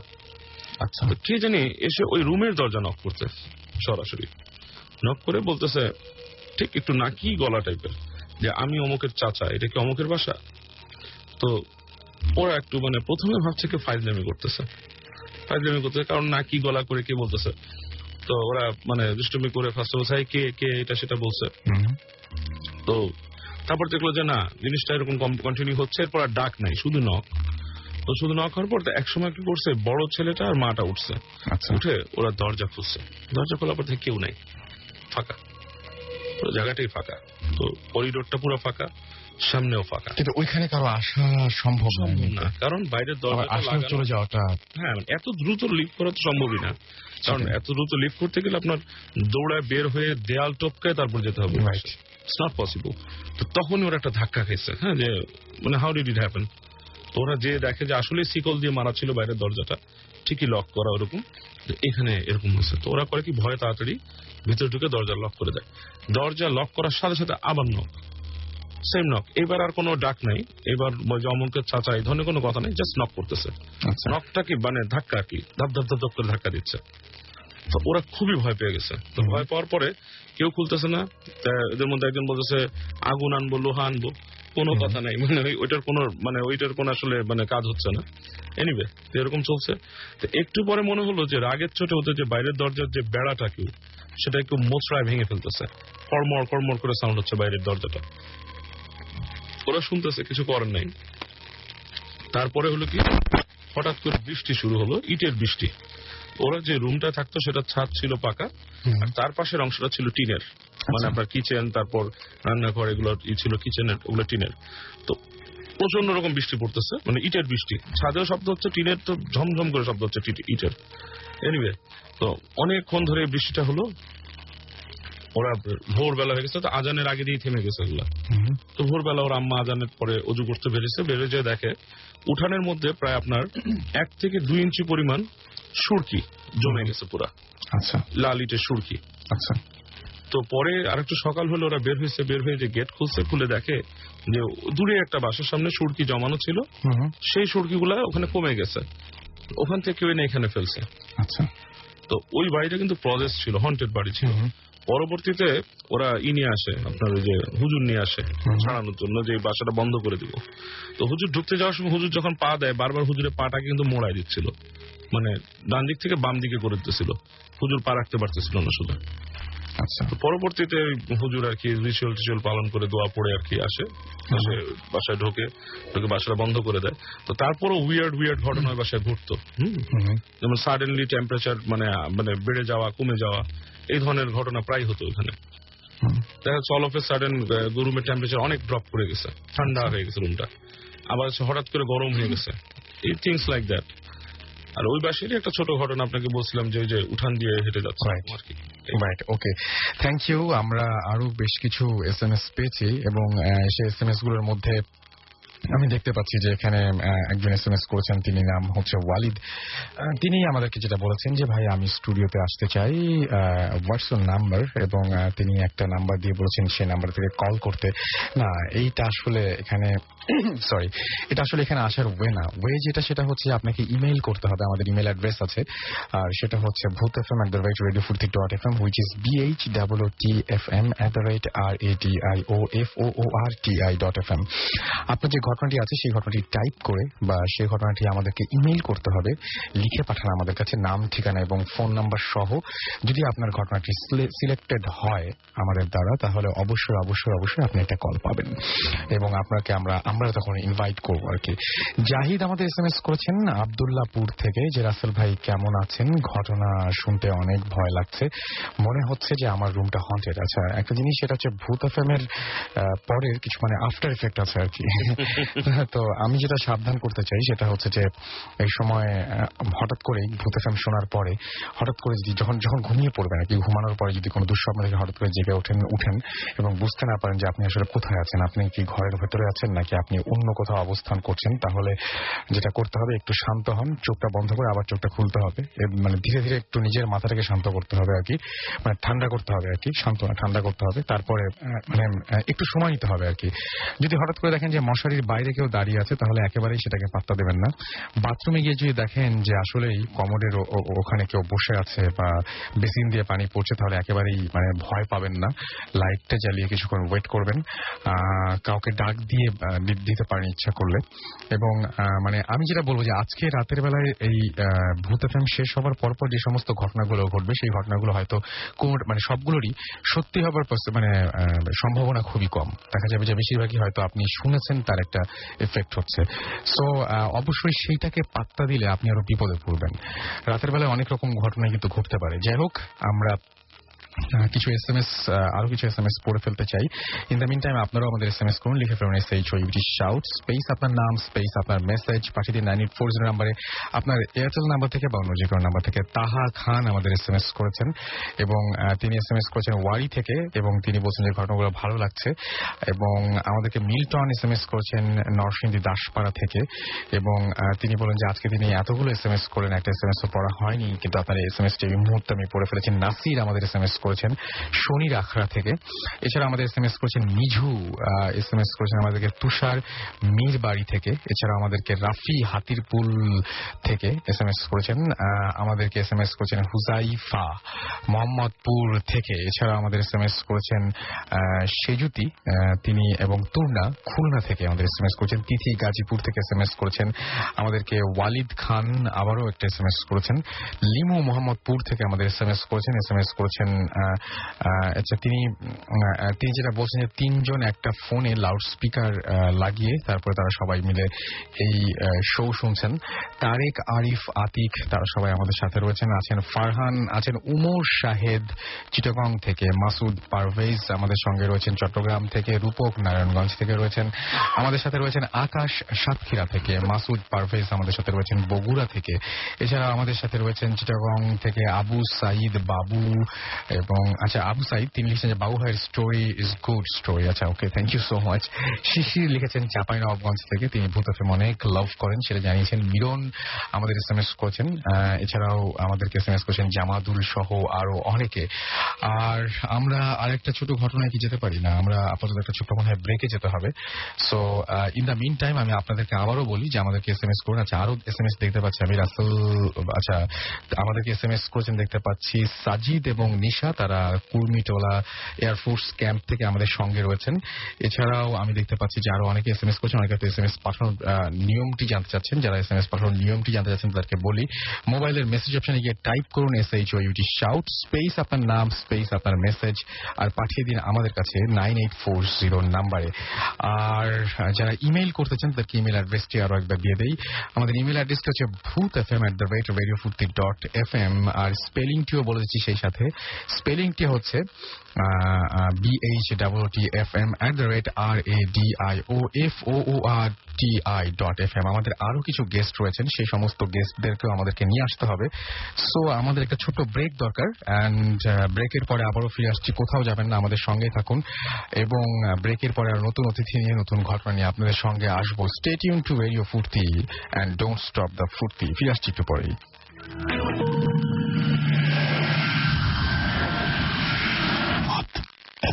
আচ্ছা, তো কে জানি এসে ওই রুমের দরজা নক করতে, সরাসরি নক করে বলতেছে ঠিক একটু নাকি গলা টাইপের, যে আমি অমুকের চাচা, এটা কি অমুকের বাসা? তো ওরা একটু মানে প্রথমে ভাবছে কি ফাইজলামি করতেছে, কারণ নাকি গলা করে কে বলতেছে। তো ওরা মানে দুষ্টুমি করে ফার্স্ট বলছে কে কে এটা সেটা বলছে। তো তারপর দেখলো যে না, জিনিসটা এরকম কন্টিনিউ হচ্ছে, এরপর আর ডাক নাই, শুধু নক। তো শুধু নক হওয়ার পর এক সময় কি করছে, বড় ছেলেটা আর মাটা উঠছে, উঠে ওরা দরজা খুলছে। দরজা খোলার পর থেকে কেউ নাই, ফাঁকা, পুরো জায়গাটাই ফাঁকা। তো করিডোরটা পুরো ফাঁকা, সামনেও ফাঁকা। কিন্তু ওইখানে কারো আসা সম্ভব না, কারণ বাইরের দরজা চলে যাওয়াটা, হ্যাঁ এত দ্রুত লিফট করা তো সম্ভবই না, কারণ এত দ্রুত লিফট করতে গেলে আপনার দৌড়ায় বের হয়ে দেয়াল টপকায় তারপর যেতে হবে, ইটস নট পসিবল। তো তখনই ওরা একটা ধাক্কা খেয়েছে, হ্যাঁ, যে মানে হাউ ডিড ইট হ্যাপেন। তো ওরা যে দেখে যে আসলে শিকল দিয়ে মারা ছিল বাইরের দরজাটা, ঠিকই লক করা ওরকম, এখানে এরকম হচ্ছে। তো ওরা করে কি ভয়ে তাড়াতাড়ি ভিতরে ঢুকে দরজা লক করে দেয়। দরজা লক করার সাথে সাথে আবার নক, সেম নক। এবার আর কোনো ডাক নাই, এবার অমুকের চাচা এই ধরনের কোনো কথা নেই, জাস্ট নক করতেছে। নকটা কি মানে ধাক্কা আর কি, ধাপ ধাপ ধাপ ধাপ করে ধাক্কা দিচ্ছে। তো ওরা খুবই ভয় পেয়ে গেছে। তো ভয় পাওয়ার পরে কেউ খুলতেছে না। এদের মধ্যে একজন বলতেছে আগুন আনবো, লোহা আনবো, কোনো কথা নাই, মানে ওইটার কোনো আসলে মানে কাজ হচ্ছে না। এনিওয়ে এরকম চলছে। তো একটু পরে মনে হলো যে রাগের চোটে ওদের যে বাইরের দরজার যে বেড়াটা কেউ সেটা একটু মোচড়ায় ভেঙে ফেলতেছে, কড়মড় কড়মড় করে সাউন্ড হচ্ছে বাইরের দরজাটা। ওরা শুনতেছে, কিছু করার নাই। তারপরে হলো কি, হঠাৎ করে বৃষ্টি শুরু হলো, ইটের বৃষ্টি। ওরা যে রুমটা থাকতো সেটা ছাদ ছিল পাকা, আর তার পাশের অংশটা ছিল টিনের, মানে আপনার কিচেন, তারপর রান্নাঘর, এগুলো ছিল কিচেনের, ওগুলো টিনের। তো প্রচন্ড রকম বৃষ্টি পড়তেছে, মানে ইটের বৃষ্টি, ছাদেও শব্দ হচ্ছে, টিনের তো ঝমঝম করে শব্দ হচ্ছে ইটের। এনিওয়ে তো অনেকক্ষণ ধরে বৃষ্টিটা হলো। ওরা ভোরবেলা হয়ে গেছে, তো আজানের আগে দিয়ে থেমে গেছে ওগুলা। তো ভোরবেলা ওর আম্মা আজানের পরে অজু করতে বেরিয়েছে, বেরিয়ে যেয়ে দেখে উঠানের মধ্যে প্রায় আপনার 1 থেকে 2 ইঞ্চি পরিমাণ সুরকি জমে গেছে, পুরা লাল ইটের সুরকি। আচ্ছা। তো পরে আরেকটু সকাল হলে ওরা বের হয়েছে, বের হয়ে যে গেট খুলছে, খুলে দেখে যে দূরে একটা বাসার সামনে সুরকি জমানো ছিল, সেই সুরকিগুলা ওখানে কমে গেছে, ওখান থেকে কেউ এনে এখানে ফেলছে। আচ্ছা। তো ওই বাড়িটা কিন্তু প্রজেস ছিল, হন্টেড বাড়ি ছিল। পরবর্তীতে ওরা নিয়ে আসে, আপনার ওই যে হুজুর নিয়ে আসে ছাড়ানোর জন্য, যে বাসাটা বন্ধ করে দিব। তো হুজুর ঢুকতে যাওয়ার সময় হুজুর যখন পা দেয়, বারবার হুজুরের পাটাকে কিন্তু মোড়াই দিচ্ছিল, মানে ডান দিক থেকে বাম দিকে করে দিতেছিল, হুজুর পা রাখতে পারতেছিল না শুধু। আচ্ছা। পরবর্তীতে হুজুর আর কি রিচুয়াল পালন করে দোয়া পড়ে আর কি আসে, বাসায় ঢোকে বাসাটা বন্ধ করে দেয়। তো তারপরও উইয়ার্ড ঘটনা বাসায় ঘটতো, যেমন সাডেনলি টেম্পারেচার মানে বেড়ে যাওয়া, কমে যাওয়া, এই ধরনের ঘটনা প্রায় হতো ওখানে। দেখা যাচ্ছে অল অফ এ সাডেন রুমের টেম্পারেচার অনেক ড্রপ করে গেছে, ঠান্ডা হয়ে গেছে রুমটা, আবার হঠাৎ করে গরম হয়ে গেছে, এই থিংস লাইক দ্যাট। আর ওই বাসেরই একটা ছোট ঘটনা আপনাকে বলছিলাম, যে ওই যে উঠান দিয়ে হেঁটে যাচ্ছে আর কি। Right, okay, thank you. আমরা আরো বেশ কিছু SMS পেয়েছি, এবং সেই SMS গুলোর মধ্যে আমি দেখতে পাচ্ছি যে এখানে একজন SMS করেছেন, তিনি নাম হচ্ছে ওয়ালিদ। তিনি আমাদেরকে যেটা বলেছেন যে ভাই আমি স্টুডিওতে আসতে চাই, হোয়াটসঅ্যাপ নাম্বার, এবং তিনি একটা নাম্বার দিয়ে বলেছেন সেই নাম্বার থেকে কল করতে। না, এইটা আসলে এখানে সরি, এটা আসলে এখানে আসার ওয়ে না। ওয়ে যেটা, সেটা হচ্ছে আপনাকে ইমেইল করতে হবে। আমাদের ইমেইল অ্যাড্রেস আছে, আর সেটা হচ্ছে bhootfm@radiofuর্তি.fm, which is bhootfm@radiofuorti.fm। আপনার যে ঘটনাটি আছে সেই ঘটনাটি টাইপ করে বা সেই ঘটনাটি আমাদেরকে ইমেইল করতে হবে, লিখে পাঠান আমাদের কাছে, নাম, ঠিকানা এবং ফোন নাম্বার সহ। যদি আপনার ঘটনাটি সিলেক্টেড হয় আমাদের দ্বারা, তাহলে অবশ্যই অবশ্যই অবশ্যই আপনি একটা কল পাবেন, এবং আপনাকে আমরা তখন ইনভাইট করবো আর কি। জাহিদ আমাদের SMS করেছেন আব্দুল্লাহপুর থেকে, যে রাসেল ভাই কেমন আছেন, ঘটনা শুনতে অনেক ভয় লাগছে, মনে হচ্ছে যে আমার রুমটা হন্টেড। আচ্ছা, একটা জিনিস, সেটা হচ্ছে ভূত এফএম এর পরের কিছু মানে আফটার এফেক্ট আছে আর কি। তো আমি যেটা সাবধান করতে চাই সেটা হচ্ছে যে এই সময় হঠাৎ করে ভূত এফএম শোনার পরে হঠাৎ করে যদি যখন ঘুমিয়ে পড়বেন আর কি, ঘুমানোর পরে যদি কোনো দুঃস্বপ্ন থেকে হঠাৎ করে জেগে উঠেন এবং বুঝতে না পারেন যে আপনি আসলে কোথায় আছেন, আপনি কি ঘরের ভেতরে আছেন নাকি আপনি অন্য কোথাও অবস্থান করছেন, তাহলে যেটা করতে হবে একটু শান্ত হন, চোখটা বন্ধ করে আবার চোখটা খুলতে হবে, মানে ধীরে ধীরে একটু নিজের মাথাটাকে শান্ত করতে হবে আর কি, মানে ঠান্ডা করতে হবে আর কি, ঠান্ডা করতে হবে। তারপরে মানে একটু সময় নিতে হবে আর কি। যদি হঠাৎ করে দেখেন যে মশারির বাইরে কেউ দাঁড়িয়ে আছে তাহলে একেবারেই সেটাকে পাত্তা দেবেন না। বাথরুমে গিয়ে যদি দেখেন যে আসলেই কমোডের ওখানে কেউ বসে আছে বা বেসিন দিয়ে পানি পড়ছে তাহলে একেবারেই মানে ভয় পাবেন না, লাইটটা জ্বালিয়ে কিছুক্ষণ ওয়েট করবেন, কাউকে ডাক দিয়ে দিতে পারেন ইচ্ছা করলে। এবং মানে আমি যেটা বলবো যে আজকে রাতের বেলায় এই ভূত এফএম শেষ হওয়ার পরপর যে সমস্ত ঘটনাগুলো ঘটবে সেই ঘটনাগুলো হয়তো মানে সবগুলোরই সত্যি হবার মানে সম্ভাবনা খুবই কম। দেখা যাবে যে বেশিরভাগই হয়তো আপনি শুনেছেন তার একটা এফেক্ট হচ্ছে। সো অবশ্যই সেইটাকে পাত্তা দিলে আপনি আরো বিপদে পড়বেন। রাতের বেলায় অনেক রকম ঘটনা কিন্তু ঘটতে পারে। যাই হোক, আমরা কিছু এসএমএস আরো কিছু এসএমএস পড়ে ফেলতে চাই। ইন দ্য মিন টাইম আপনারাও আমাদের এসএমএস করুন, লিখে ফেলুন SHOUT শাউট স্পেস আপনার নাম স্পেস আপনার মেসেজ পাঠিয়ে দিন 9840 নাম্বারে। আপনার এয়ারটেল নাম্বার থেকে বা অন্য যে কোনো নাম্বার থেকে তাহা খান আমাদের এসএমএস করেছেন এবং তিনি এসএমএস করেছেন ওয়ারি থেকে এবং তিনি বলছেন যে ঘটনাগুলো ভালো লাগছে। এবং আমাদেরকে মিল্টন এসএমএস করেছেন নরসিংদী দাসপাড়া থেকে এবং তিনি বলেন যে আজকে তিনি এতগুলো এসএমএস করেন, একটা এসএমএস পড়া হয়নি কিন্তু আপনার এসএমএসটি এই মুহূর্তে আমি পড়ে ফেলেছি। নাসির আমাদের এসএমএস করেছেন শনির আখড়া থেকে। এছাড়া আমাদের এসএমএস করেছেন মিঝু, এসএমএস করেছেন আমাদেরকে তুষার মীর বাড়ি থেকে। এছাড়া আমাদেরকে রাফি হাতিরপুল থেকে এসএমএস করেছেন। আমাদেরকে এসএমএস করেছেন হুজাইফা মোহাম্মদপুর থেকে। এছাড়া আমাদের এসএমএস করেছেন সেজুতি তিনি এবং তুর্না খুলনা থেকে আমাদের এসএমএস করেছেন। তিথি গাজীপুর থেকে এসএমএস করেছেন। আমাদেরকে ওয়ালিদ খান আবারও একটা এসএমএস করেছেন। লিমু মোহাম্মদপুর থেকে আমাদের এসএমএস করেছেন। এসএমএস করেছেন আচ্ছা তিনি যেটা বলছেন যে তিনজন একটা ফোনে লাউড স্পিকার লাগিয়ে তারপরে তারা সবাই মিলে এই শো শুনছেন। তারেক আরিফ আতিক তারা সবাই আমাদের সাথে রয়েছেন। আছেন ফারহান, আছেন উমর শাহেদ চিটাগং থেকে, মাসুদ পারভেজ আমাদের সঙ্গে রয়েছেন চট্টগ্রাম থেকে, রূপক নারায়ণগঞ্জ থেকে রয়েছেন আমাদের সাথে রয়েছেন, আকাশ সাতক্ষীরা থেকে, মাসুদ পারভেজ আমাদের সাথে রয়েছেন বগুড়া থেকে। এছাড়া আমাদের সাথে রয়েছেন চিটাগং থেকে আবু সাইদ বাবু এবং আচ্ছা আবু সাইদ তিনি লিখেছেন যে বাবু ভাইয়ের স্টোরি ইজ গুড স্টোরি। আচ্ছা ওকে, থ্যাংক ইউ সো মাচ। শিশির লিখেছেন চাঁপাইনবাবগঞ্জ থেকে, তিনি ভূত এফএম অনেক লাভ করেন সেটা জানিয়েছেন। মিরন আমাদের এসএমএস করেছেন। এছাড়াও আমাদেরকে এসএমএস করেছেন জামাদুল সহ আরো অনেকে। আর আমরা আরেকটা ছোট ঘটনায় কি যেতে পারি না, আমরা আপাতত একটা ছোট্ট মনে হয় ব্রেকে যেতে হবে। So in the meantime আমি আপনাদেরকে আবারও বলি যে আমাদেরকে এসএমএস করুন। আচ্ছা আরো এসএমএস দেখতে পাচ্ছি আমি, রাসেল আচ্ছা আমাদেরকে এসএমএস করেছেন দেখতে পাচ্ছি সাজিদ এবং নিশা, তারা কুর্মিটোলা এয়ারফোর্স ক্যাম্প থেকে আমাদের সঙ্গে রয়েছেন। এছাড়াও আমি দেখতে পাচ্ছি যে আরো অনেকে এসএমএস করছেন, অনেকে এসএমএস পাঠানোর নিয়মটি জানতে চাচ্ছেন। যারা এসএমএস পাঠানোর নিয়মটি জানতে চাচ্ছেন তাদেরকে বলি মোবাইলের মেসেজ অপশনে গিয়ে টাইপ করুন SHOUT শাউট স্পেস আপনার নাম স্পেস আপনার মেসেজ আর পাঠিয়ে দিন আমাদের কাছে 9840 নাম্বারে। আর যারা ইমেইল করতে চান তাদেরকে ইমেইল অ্যাড্রেসটি আরো একবার দিয়ে দেই। আমাদের ইমেইল অ্যাড্রেসটি হচ্ছে bhootfm@radiofurti.fm আর স্পেলিংটিও বলে দিচ্ছি সেই সাথে। স্পেলিংটি হচ্ছে BHOOTFM@RADIOFOORTI.FM। আমাদের আরো কিছু গেস্ট রয়েছেন, সেই সমস্ত গেস্টদেরকেও আমাদেরকে নিয়ে আসতে হবে। সো আমাদের একটা ছোট্ট ব্রেক দরকার অ্যান্ড ব্রেকের পরে আবারও ফিরে আসছি। কোথাও যাবেন না, আমাদের সঙ্গে থাকুন এবং ব্রেকের পরে আর নতুন অতিথি নিয়ে নতুন ঘটনা নিয়ে আপনাদের সঙ্গে আসবো। স্টে টিউন টু রেডিও ফুর্তি অ্যান্ড ডোন্ট স্টপ দ্য ফুর্তি। ফিরে আসছি একটু পরেই।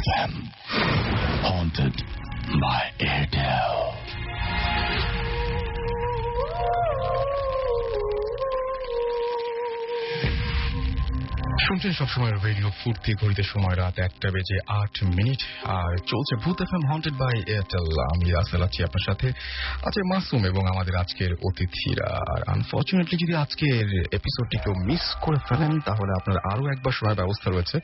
FM, haunted by Airtel. শুনছেন সবসময় রেডিও ফুর্তি, ঘড়িতে সময় রাত 1:08 আর চলছে ভূত এফএম হন্টেড বাই এয়ারটেল। আমি রাসেল আছি আপনার সাথে, আছে মাসুম এবং আমাদের আজকের অতিথিরা। আর আনফর্চুনেটলি যদি আজকের এপিসোডটি কেউ মিস করে ফেলেন তাহলে আপনার আরো একবার শোনার ব্যবস্থা রয়েছে।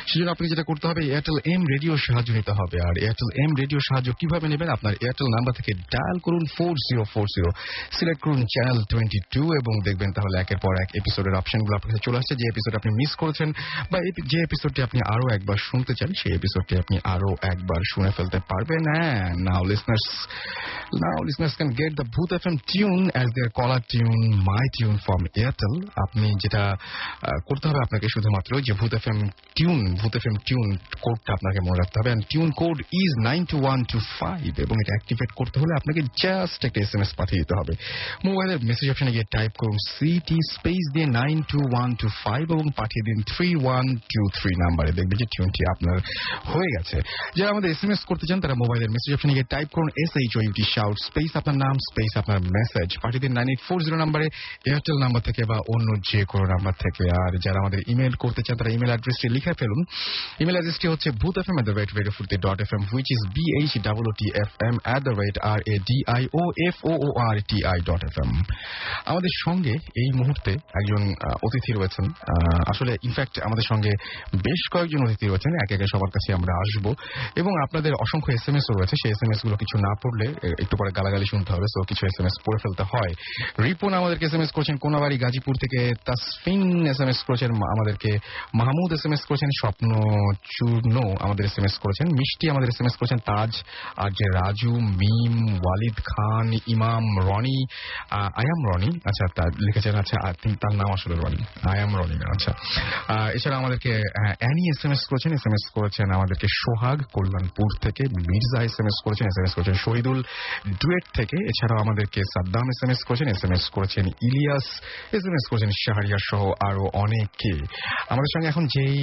সেজন্য আপনি যেটা করতে হবে এয়ারটেল এম রেডিও সাহায্য নিতে হবে। আর এয়ারটেল এম রেডিও সাহায্য কিভাবে নেবেন, আপনার এয়ারটেল নাম্বার থেকে ডায়াল করুন 4040, সিলেক্ট করুন চ্যানেল 22 এবং দেখবেন তাহলে একের পর এক এপিসোডের অপশনগুলো আপনার কাছে চলে আসছে। যে এপিসোড আপনি মিস করেছেন ফেলছেন বা যে এপিসোডটি আপনি আরো একবার শুনতে চান সেই এপিসোডটি আপনি আরো একবার শুনে ফেলতে পারবেন। Now listeners can get the Bhoot FM tune as their caller tune, my tune from Airtel. আপনি যেটা করতে হবে আপনাকে শুধুমাত্র যে Bhoot FM tune কোডটা আপনাকে মনে রাখতে হবে, and tune code is 92125 এবং এটা অ্যাক্টিভেট করতে হলে আপনাকে জাস্ট একটা এসএমএস পাঠিয়ে দিতে হবে। মোবাইলের মেসেজ অপশনে গিয়ে টাইপ করুন সিটি স্পেস দিয়ে 92125 এবং পাঠিয়ে দিন 3123 নাম্বারে। দেখবেন যে টিউনটি আপনার হয়ে গেছে। যারা আমাদের এসএমএস করতে চান তারা মোবাইলের মেসেজ অপশনে গিয়ে টাইপ করুন SHOUT শাউট স্পেস আপনার নাম স্পেস আপনার মেসেজ পাঠিয়ে দিন 9840 নাম্বারে, এয়ারটেল নাম্বার থেকে বা অন্য যে কোনো নাম্বার থেকে। আর যারা আমাদের ইমেল করতে চান তারা ইমেল অ্যাড্রেসটি লিখে ফেলুন। ইমেল অ্যাড্রেসটি হচ্ছে bhootfm@radiofurti.fm which is BHOOTFM@radioforti.fm। আমাদের সঙ্গে এই মুহূর্তে একজন অতিথি রয়েছেন, আসলে ইনফ্যাক্ট আমাদের সঙ্গে বেশ কয়েকজন অতিথি রয়েছেন, একে একে সবার কাছে আমরা আসবো এবং আপনাদের অসংখ্য এসএমএস রয়েছে। সেই এসএমএস গুলো কিছু না পড়লে একটু পরে গালাগালি শুনতে হবে, সো কিছু এসএমএস পড়ে ফেলতে হয়। রিপন আমাদেরকে এসএমএস করেছেন কোনাবাড়ি গাজীপুর থেকে, তাসফিন এসএমএস করেছেন আমাদেরকে, মাহমুদ এসএমএস করেছেন, স্বপ্ন চূর্ণ আমাদের এসএমএস করেছেন, মিষ্টি আমাদের এসএমএস করেছেন, তাজ আর যে রাজু, মিম, ওয়ালিদ খান, ইমাম, রনি, আই এম রনি, আচ্ছা তার লিখেছেন, আচ্ছা তার নাম আসলে রনি, আই এম রনি না, আচ্ছা। এছাড়া আমাদেরকে অ্যানি এসএমএস করেছেন আমাদেরকে সোহাগ কল্যাণপুর থেকে, মির্জা এসএমএস করেছেন শহীদুল ডুয়েট থেকে, এছাড়াও আমাদেরকে সাদ্দাম এসএমএস করেছেন ইলিয়াস এসএমএস করেছেন শাহরিয়ার সহ আরো অনেকে। আমাদের সঙ্গে এখন যেই